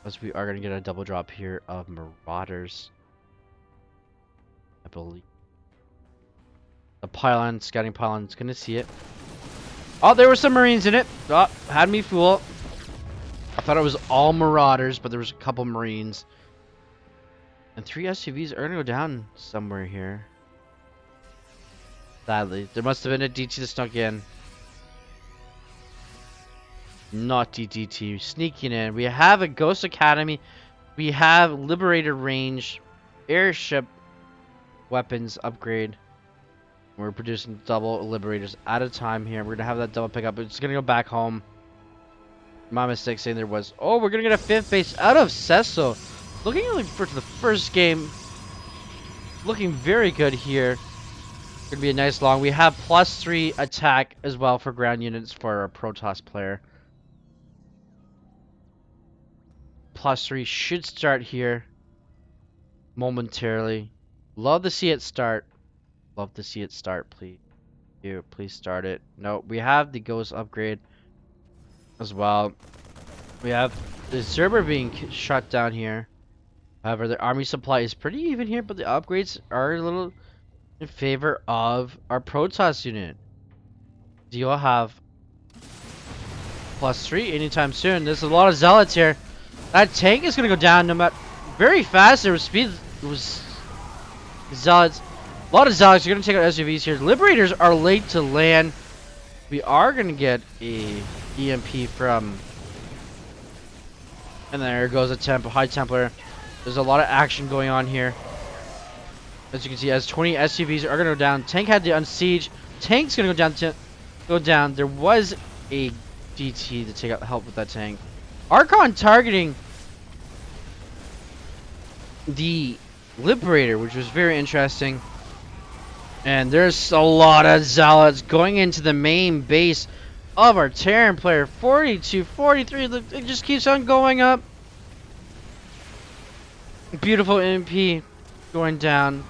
As we are going to get a double drop here of Marauders. I believe. The pylon, scouting pylon, is going to see it. Oh, there were some Marines in it. Oh, had me fooled. I thought it was all Marauders, but there was a couple Marines. And 3 SUVs are going to go down somewhere here. Sadly. There must have been a DT that snuck in. Not DDT. Sneaking in. We have a Ghost Academy. We have Liberated Range. Airship weapons upgrade. We're producing double Liberators at a time here. We're gonna have that double pickup. It's gonna go back home. My mistake saying there was. Oh, we're gonna get a 5th base out of Cecil. Looking really for the first game. Looking very good here. Gonna be a nice long. We have +3 attack as well for ground units for our Protoss player. +3 should start here momentarily. Love to see it start. Love to see it start, please. Please start it. No, we have the Ghost upgrade as well. We have the server being shut down here. However, the army supply is pretty even here, but the upgrades are a little in favor of our Protoss unit. Do you all have +3 anytime soon? There's a lot of zealots here. That tank is gonna go down no matter very fast. There was speed. It was zealots. A lot of zealots. You're gonna take out SUVs here. Liberators are late to land. We are gonna get a EMP from, and there goes a High Templar. There's a lot of action going on here. As you can see, as 20 SUVs are gonna go down. Tank had to unsiege. Tank's gonna go down. There was a DT to take out help with that tank. Archon targeting the Liberator, which was very interesting. And there's a lot of zealots going into the main base of our Terran player. 42, 43. It just keeps on going up. Beautiful MP going down.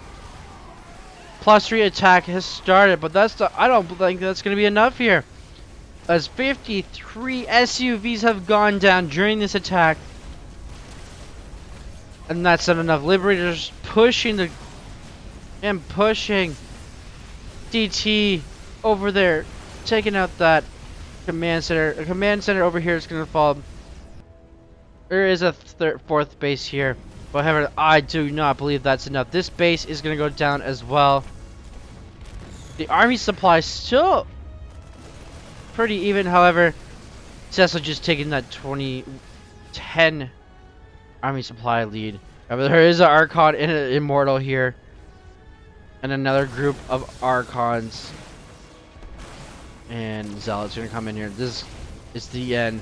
+3 attack has started, but I don't think that's going to be enough here. As 53 SUVs have gone down during this attack. And that's not enough. Liberators pushing pushing DT over there, taking out that command center. A command center over here is going to fall. There is a 4th base here. But however, I do not believe that's enough. This base is going to go down as well. The army supply is still pretty even. However, Cecil just taking that 10 army supply lead. However, there is an Archon and an Immortal here. And another group of Archons. And Zealots are going to come in here. This is the end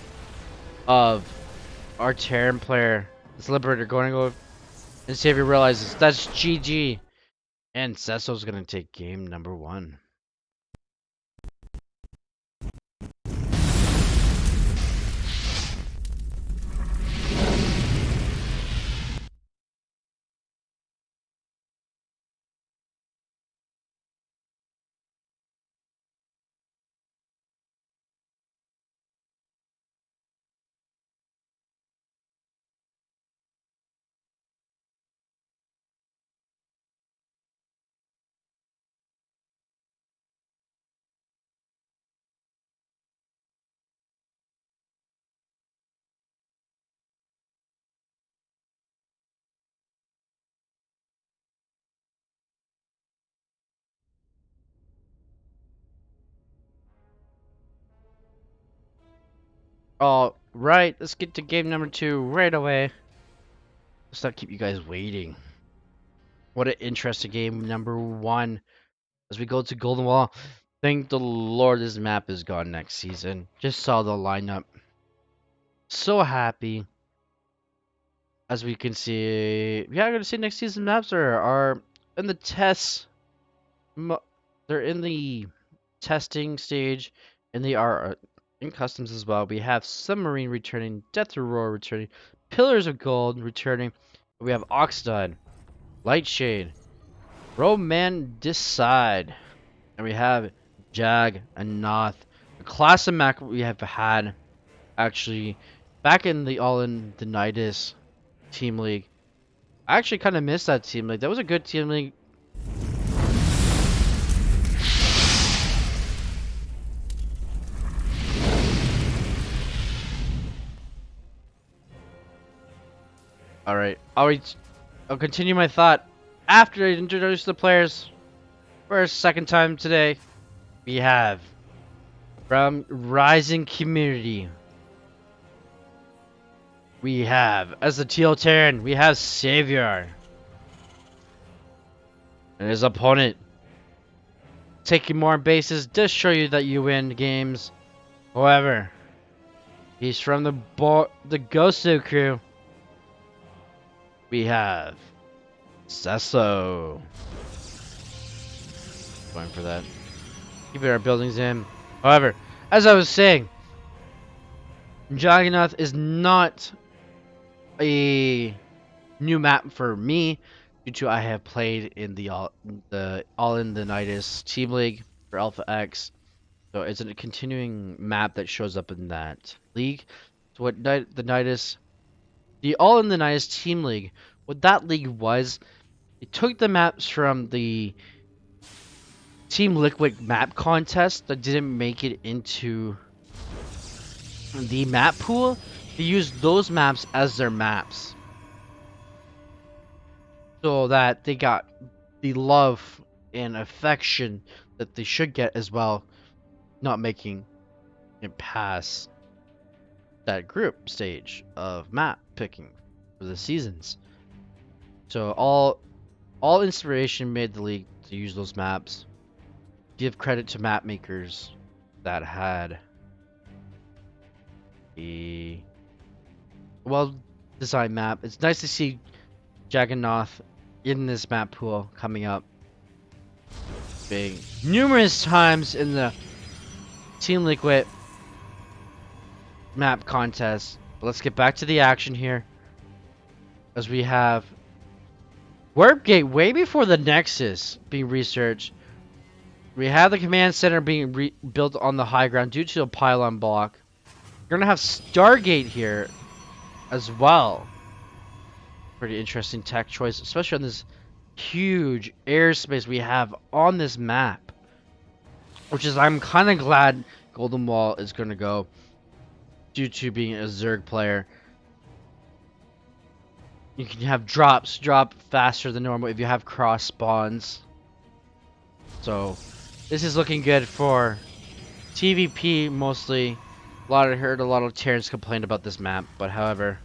of our Terran player. This Liberator going to go and see if he realizes that's GG. And Cecil's going to take game number 1. All right, let's get to game number 2 right away. Let's not keep you guys waiting. What an interesting game number 1 as we go to Golden Wall. Thank the Lord this map is gone next season. Just saw the lineup. So happy. As we can see, yeah, I'm gonna see next season maps are in the tests. They're in the testing stage, and they are in customs as well. We have Submarine returning, Death Roar returning, Pillars of Gold returning. We have Oxdod, Lightshade, Romanticide, and we have Jag and Noth. The class of map we have had actually back in the All-in the Nidus team league. I actually kind of missed that team league. That was a good team league. Alright, I'll continue my thought after I introduce the players for a second time today. We have from Rising Community. We have, as the Teal Terran, we have Savior. And his opponent, taking more bases does show you that you win games. However, he's from the Gosu crew. We have Sesso. Going for that. Keeping our buildings in. However, as I was saying, Jagannath is not a new map for me due to I have played in the All in the Nidus Team League for Alpha X. So it's a continuing map that shows up in that league. So what the All in the Nidus Team League, what that league was, it took the maps from the Team Liquid map contest that didn't make it into the map pool. They used those maps as their maps, so that they got the love and affection that they should get as well, not making it past that group stage of map picking for the seasons. So all inspiration made the league to use those maps. Give credit to map makers that had a well designed map. It's nice to see Jagannath in this map pool coming up big numerous times in the Team Liquid map contest. But let's get back to the action here, as we have Warp Gate way before the Nexus being researched. We have the command center being built on the high ground due to a pylon block. We're gonna have Stargate here as well. Pretty interesting tech choice, especially on this huge airspace we have on this map. Which is, I'm kind of glad Golden Wall is gonna go due to being a Zerg player. You can have drop faster than normal if you have cross spawns. So this is looking good for TVP mostly. I heard a lot of Terrans complain about this map, but however,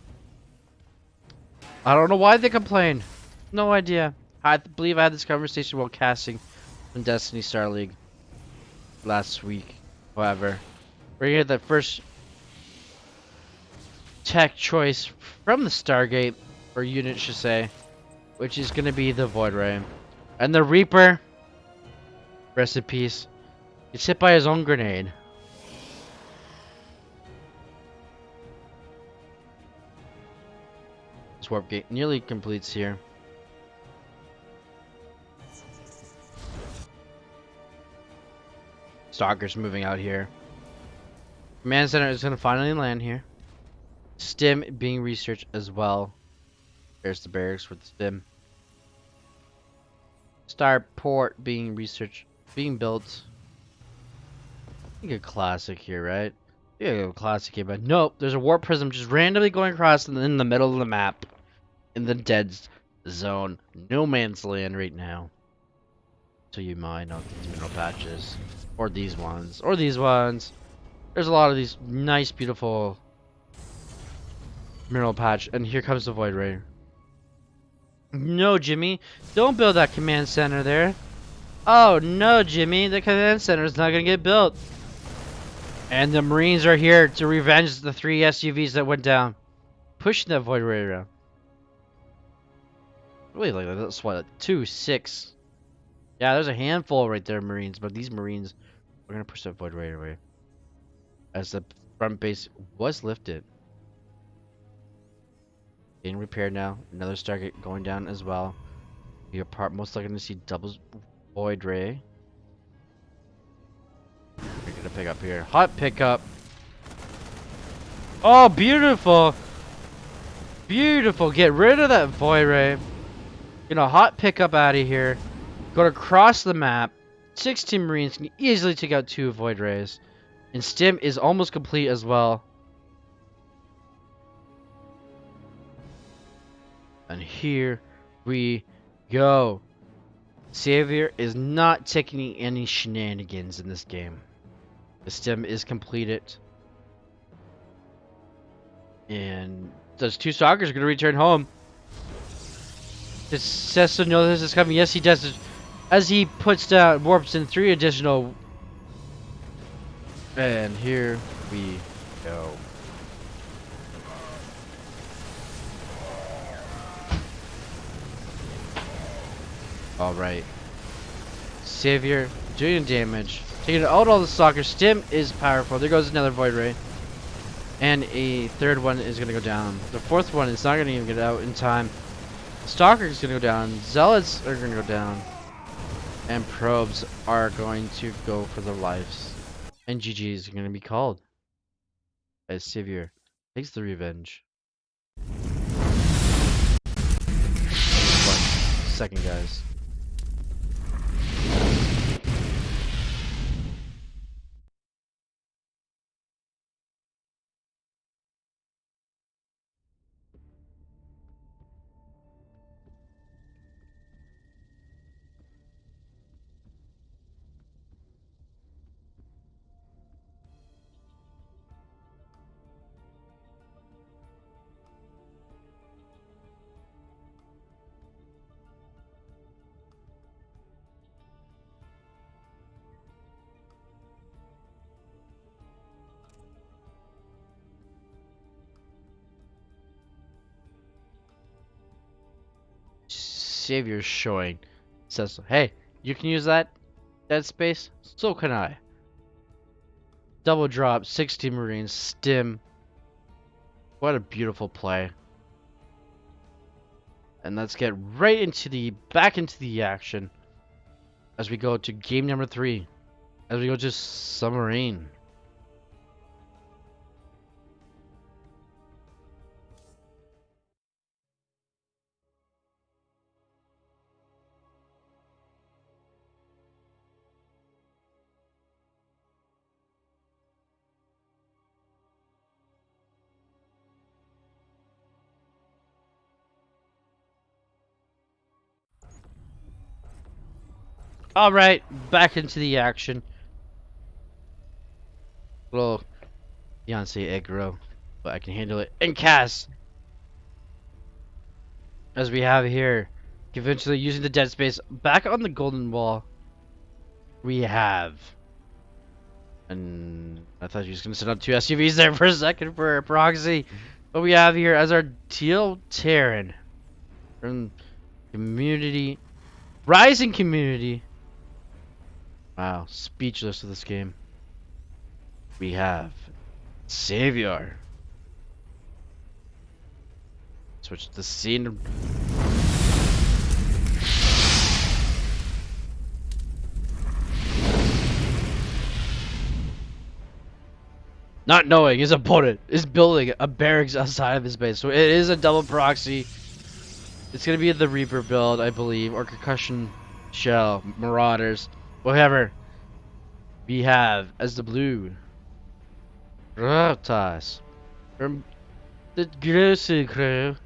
I don't know why they complain. No idea. I believe I had this conversation while casting in Destiny Star League last week. However, we're gonna get the first tech choice from the Stargate, or unit should say, which is gonna be the Void Ray. And the Reaper, rest in peace, gets hit by his own grenade. This warp gate nearly completes here. Stalker's moving out here. Command center is gonna finally land here. Stim being researched as well. There's the barracks for the Stim. Starport being researched, being built. I think a classic here, right? Yeah, a classic here, but nope. There's a warp prism just randomly going across in the middle of the map, in the dead zone, no man's land right now. So you mine out these mineral patches, or these ones, or these ones. There's a lot of these nice, beautiful mineral patch, and here comes the Void Ray. No, Jimmy, don't build that command center there. Oh no, Jimmy, the command center is not gonna get built. And the Marines are here to revenge the 3 SUVs that went down, pushing that Void Ray around. Really, like that's what, 2, 6. Yeah, there's a handful right there, Marines, but these Marines are gonna push that Void Ray away, as the front base was lifted. Getting repaired now. Another Stargate going down as well. You're most likely going to see double Void Ray. We're going to pick up here. Hot pickup. Oh, beautiful. Beautiful. Get rid of that Void Ray. Get a hot pickup out of here. Go across the map. 16 Marines can easily take out 2 Void Rays. And Stim is almost complete as well. And here we go. Savior is not taking any shenanigans in this game. The Stim is completed. And those 2 stalkers are going to return home. Does Sesso know this is coming? Yes, he does. as he puts down, warps in 3 additional. And here we go. Alright. Savior doing damage. Taking out all the stalkers. Stim is powerful. There goes another Void Ray. And a third one is going to go down. The fourth one is not going to even get out in time. Stalker is going to go down. Zealots are going to go down. And probes are going to go for their lives. And GG is going to be called. As Savior takes the revenge. 1 second, guys. Savior's showing. Says, hey, you can use that dead space? So can I. Double drop, 60 Marines, stim. What a beautiful play. And let's get right into back into the action as we go to game number 3. As we go to submarine. Alright, back into the action. Little Beyonce aggro, but I can handle it. And cast! As we have here, eventually using the dead space back on the golden wall. We have. And I thought you was gonna set up 2 SUVs there for a second for a proxy. But we have here as our Teal Terran from community. Rising community. Wow, speechless with this game. We have Savior. Switch the scene. Not knowing his opponent is building a barracks outside of his base. So it is a double proxy. It's going to be the Reaper build, I believe. Or Concussion Shell, Marauders, whatever. We have as the blue Rotas from the Grocery Crew.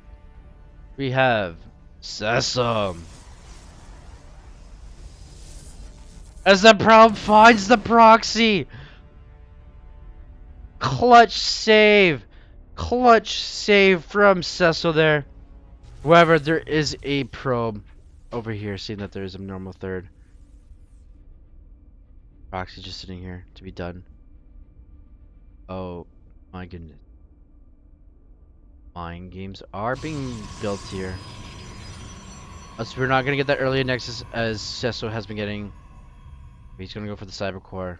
We have Sesam. As the probe finds the proxy. Clutch save. Clutch save from Cecil there. However, there is a probe over here, seeing that there is a normal third. Proxy just sitting here to be done. Oh my goodness. Mind games are being built here. So we're not going to get that early Nexus as Cecil has been getting. He's going to go for the Cyber Core.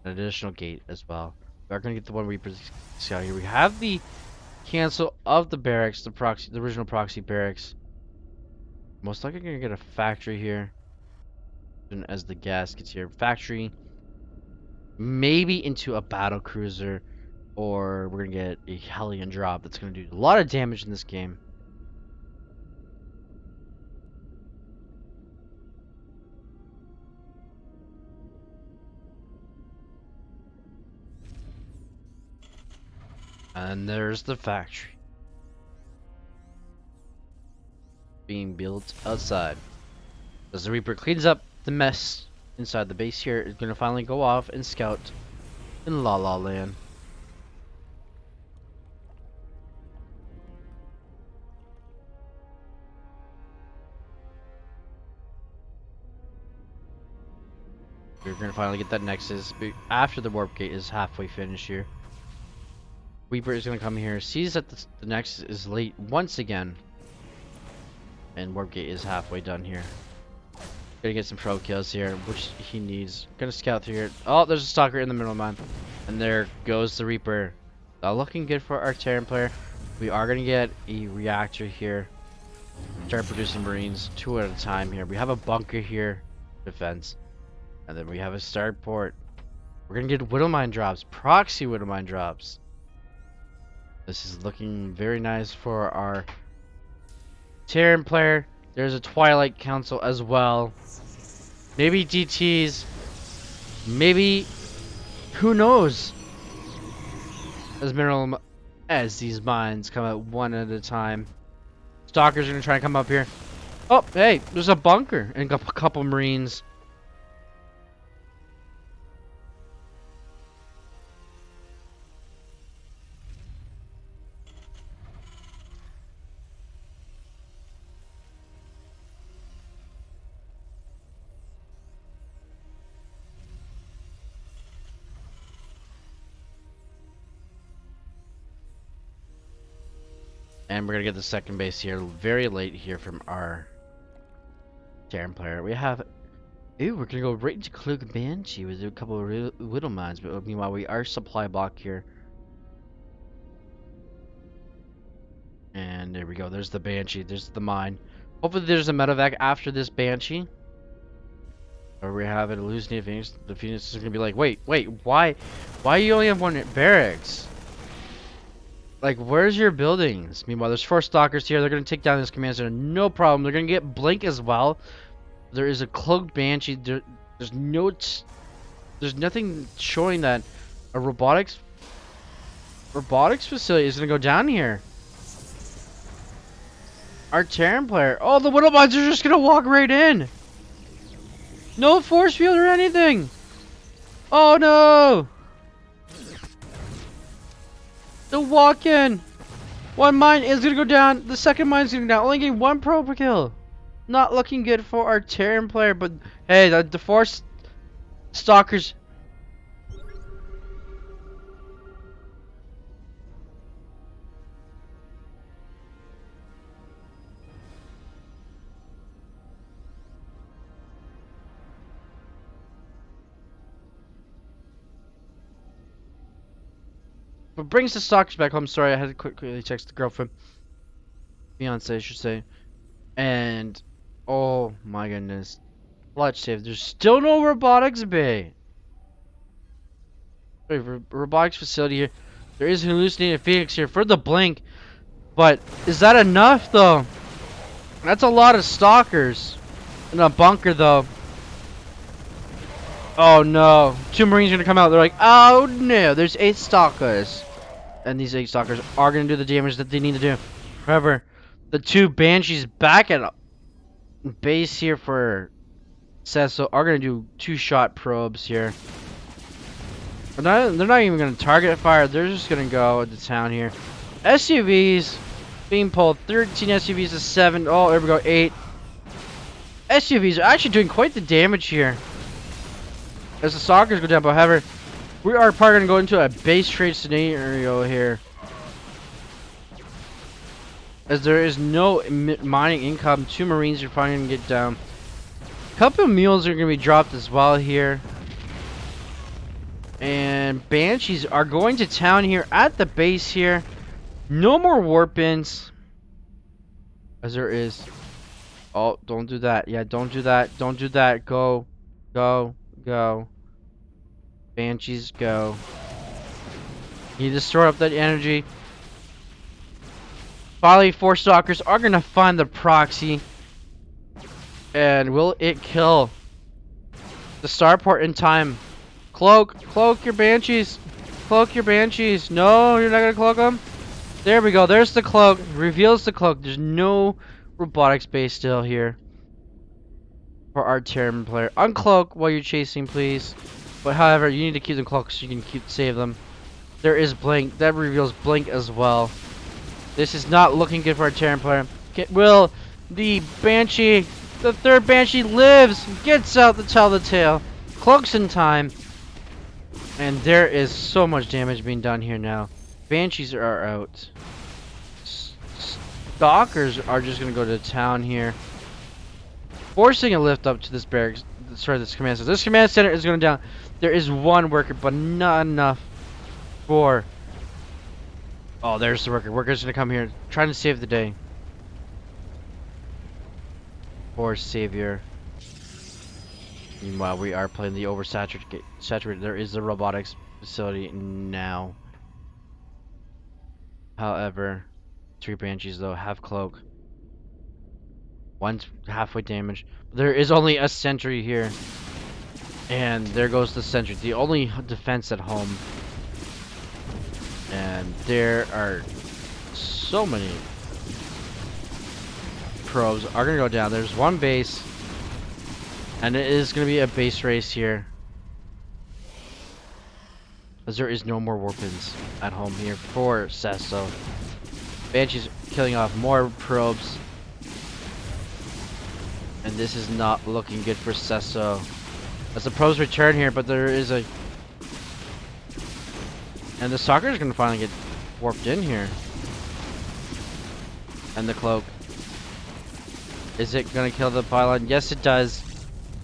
An additional gate as well. We are going to get the one Reaper Scout here. We have the cancel of the barracks, the original proxy barracks. Most likely going to get a factory here. As the gas gets here. Factory. Maybe into a battle cruiser. Or we're going to get a Hellion drop that's going to do a lot of damage in this game. And there's the factory. Being built outside. As the Reaper cleans up the mess inside the base here, it's going to finally go off and scout in La La Land. We're gonna finally get that Nexus after the warp gate is halfway finished here. Reaper is gonna come here, sees that the Nexus is late once again, and warp gate is halfway done here. Gonna get some pro kills here, which he needs. Gonna scout through here. Oh, there's a stalker in the middle, man. And there goes the Reaper. Not looking good for our Terran player. We are gonna get a reactor here. Start producing Marines 2 at a time here. We have a bunker here, defense. And then we have a start port. We're gonna get Widowmine drops, proxy Widowmine drops. This is looking very nice for our Terran player. There's a Twilight Council as well. Maybe DTs. Maybe, who knows? As these mines come out one at a time. Stalkers are gonna try and come up here. Oh, hey, there's a bunker and a couple Marines. And we're gonna get the second base here very late here from our Terran player. We have, ooh, we're gonna go right into Cloak Banshee with a couple of Widow Mines, but meanwhile we are supply block here. And there we go, there's the Banshee, there's the mine. Hopefully there's a medevac after this Banshee. Or we have it hallucinate Phoenix. The Phoenix is gonna be like, wait, why you only have one barracks? Like, where's your buildings? Meanwhile, there's 4 stalkers here. They're gonna take down this command center, no problem. They're gonna get Blink as well. There is a cloaked Banshee. There's nothing showing that a robotics facility is gonna go down here. Our Terran player. Oh, the Widow Mines are just gonna walk right in. No force field or anything. Oh no! The walk-in. One mine is gonna go down. The second mine's gonna go down. Only getting 1 pro per kill. Not looking good for our Terran player, but hey, the 4 stalkers. But brings the stalkers back home. Sorry, I had to quickly text the girlfriend. Fiance, I should say. And, oh my goodness. Clutch save. There's still no robotics bay. Wait, robotics facility here. There is hallucinated Phoenix here for the blink. But, is that enough though? That's a lot of stalkers. In a bunker though. Oh no. 2 Marines are gonna come out. They're like, oh no, there's 8 stalkers. And these 8 stalkers are gonna do the damage that they need to do. However, the 2 Banshees back at base here for Cecil are gonna do 2-shot probes here. They're not even gonna target fire, they're just gonna go into town here. SUVs being pulled, 13 SUVs to 7. Oh, there we go, 8. SUVs are actually doing quite the damage here. As the stalkers go down, but however, we are probably gonna go into a base trade scenario here. As there is no mining income, 2 Marines are probably gonna get down. A couple of mules are gonna be dropped as well here. And Banshees are going to town here at the base here. No more warp-ins. As there is. Oh, don't do that. Yeah, don't do that. Don't do that. Go. Go. Go. Banshees, go. You need to store up that energy. Finally, 4 stalkers are gonna find the proxy. And will it kill the starport in time? Cloak your Banshees. Cloak your Banshees. No, you're not gonna cloak them. There we go. There's the cloak. Reveals the cloak. There's no robotics base still here for our Terran player. Uncloak while you're chasing, please. But however, you need to keep them cloaked so you can save them. There is Blink. That reveals Blink as well. This is not looking good for our Terran player. Will the Banshee, the 3rd Banshee lives, gets out to tell the tale. Cloak's in time, and there is so much damage being done here now. Banshees are out. Stalkers are just gonna go to town here, forcing a lift up to this barracks. Sorry, this command center. This command center is going down. There is one worker, but not enough for. Oh, there's the worker. Worker's gonna come here, trying to save the day. Poor savior. Meanwhile, we are playing the oversaturated. There is a robotics facility now. However, 3 banshees though have cloak. One's halfway damaged. There is only a sentry here. And there goes the sentry. The only defense at home. And there are so many probes are going to go down. There's one base. And it is going to be a base race here. As there is no more weapons at home here for Sesso. Banshee's killing off more probes. And this is not looking good for Sesso. As the probes return here, but there is a... And the soccer is going to finally get warped in here. And the cloak. Is it going to kill the pylon? Yes, it does.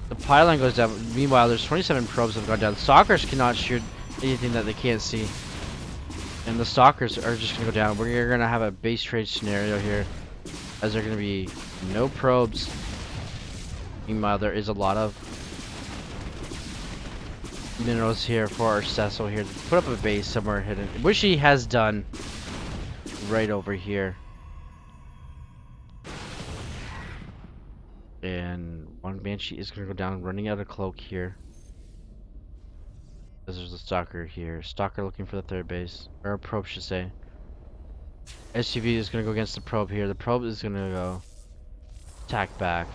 The pylon goes down. Meanwhile, there's 27 probes that have gone down. The stalkers cannot shoot anything that they can't see. And the stalkers are just going to go down. We're going to have a base trade scenario here. As there are going to be no probes. Meanwhile, there is a lot of minerals here for our Cecil here to put up a base somewhere hidden, which he has done right over here. And one Banshee is going to go down, running out of cloak here. There's a stalker here. Stalker looking for the third base, or a probe should say. SUV is going to go against the probe here. The probe is going to go attack back.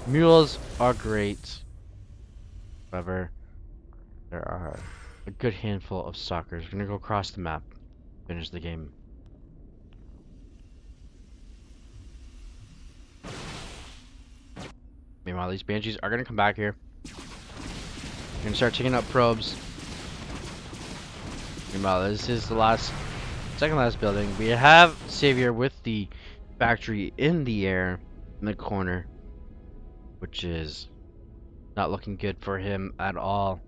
Mules are great. However, there are a good handful of stalkers. We're going to go across the map, finish the game. Meanwhile, these Banshees are going to come back here. We're going to start taking up probes. Meanwhile, this is the second last building. We have Savior with the factory in the air in the corner, which is not looking good for him at all.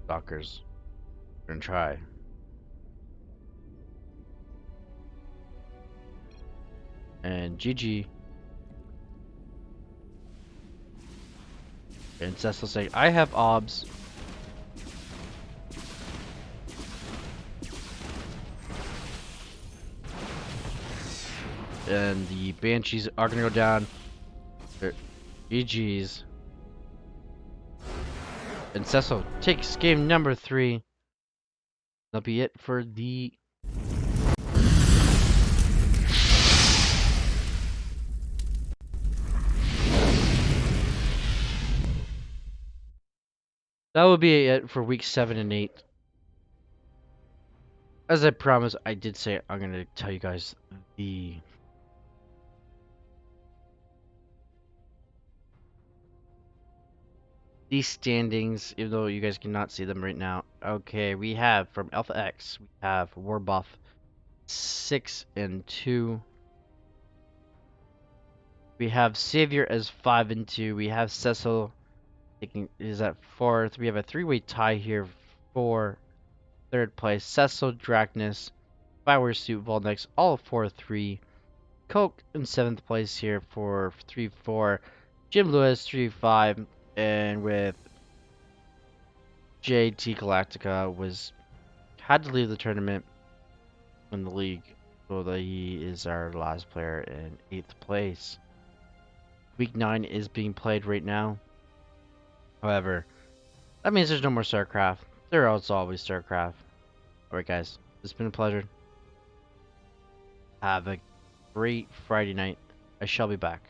Stalkers. We're going to try. And GG. And Cecil saying, I have obs. And the Banshees are going to go down. GG's. And Cecil takes game number 3. That'll be it for the... That will be it for week 7 and 8. As I promised, I did say I'm going to tell you guys these standings, even though you guys cannot see them right now. Okay, we have from Alpha X, we have Warbuff 6 and 2. We have Savior as 5 and 2. We have Cecil is at 4th. We have a 3-way tie here for 3rd place. Cecil, Dracnus, Firesuit, Volnex, all 4-3. Coke in 7th place here for 3-4. Jim Lewis 3-5, and with JT Galactica had to leave the tournament in the league, so that he is our last player in 8th place. Week 9 is being played right now. However, that means there's no more StarCraft. There is always StarCraft. Alright guys, it's been a pleasure. Have a great Friday night. I shall be back.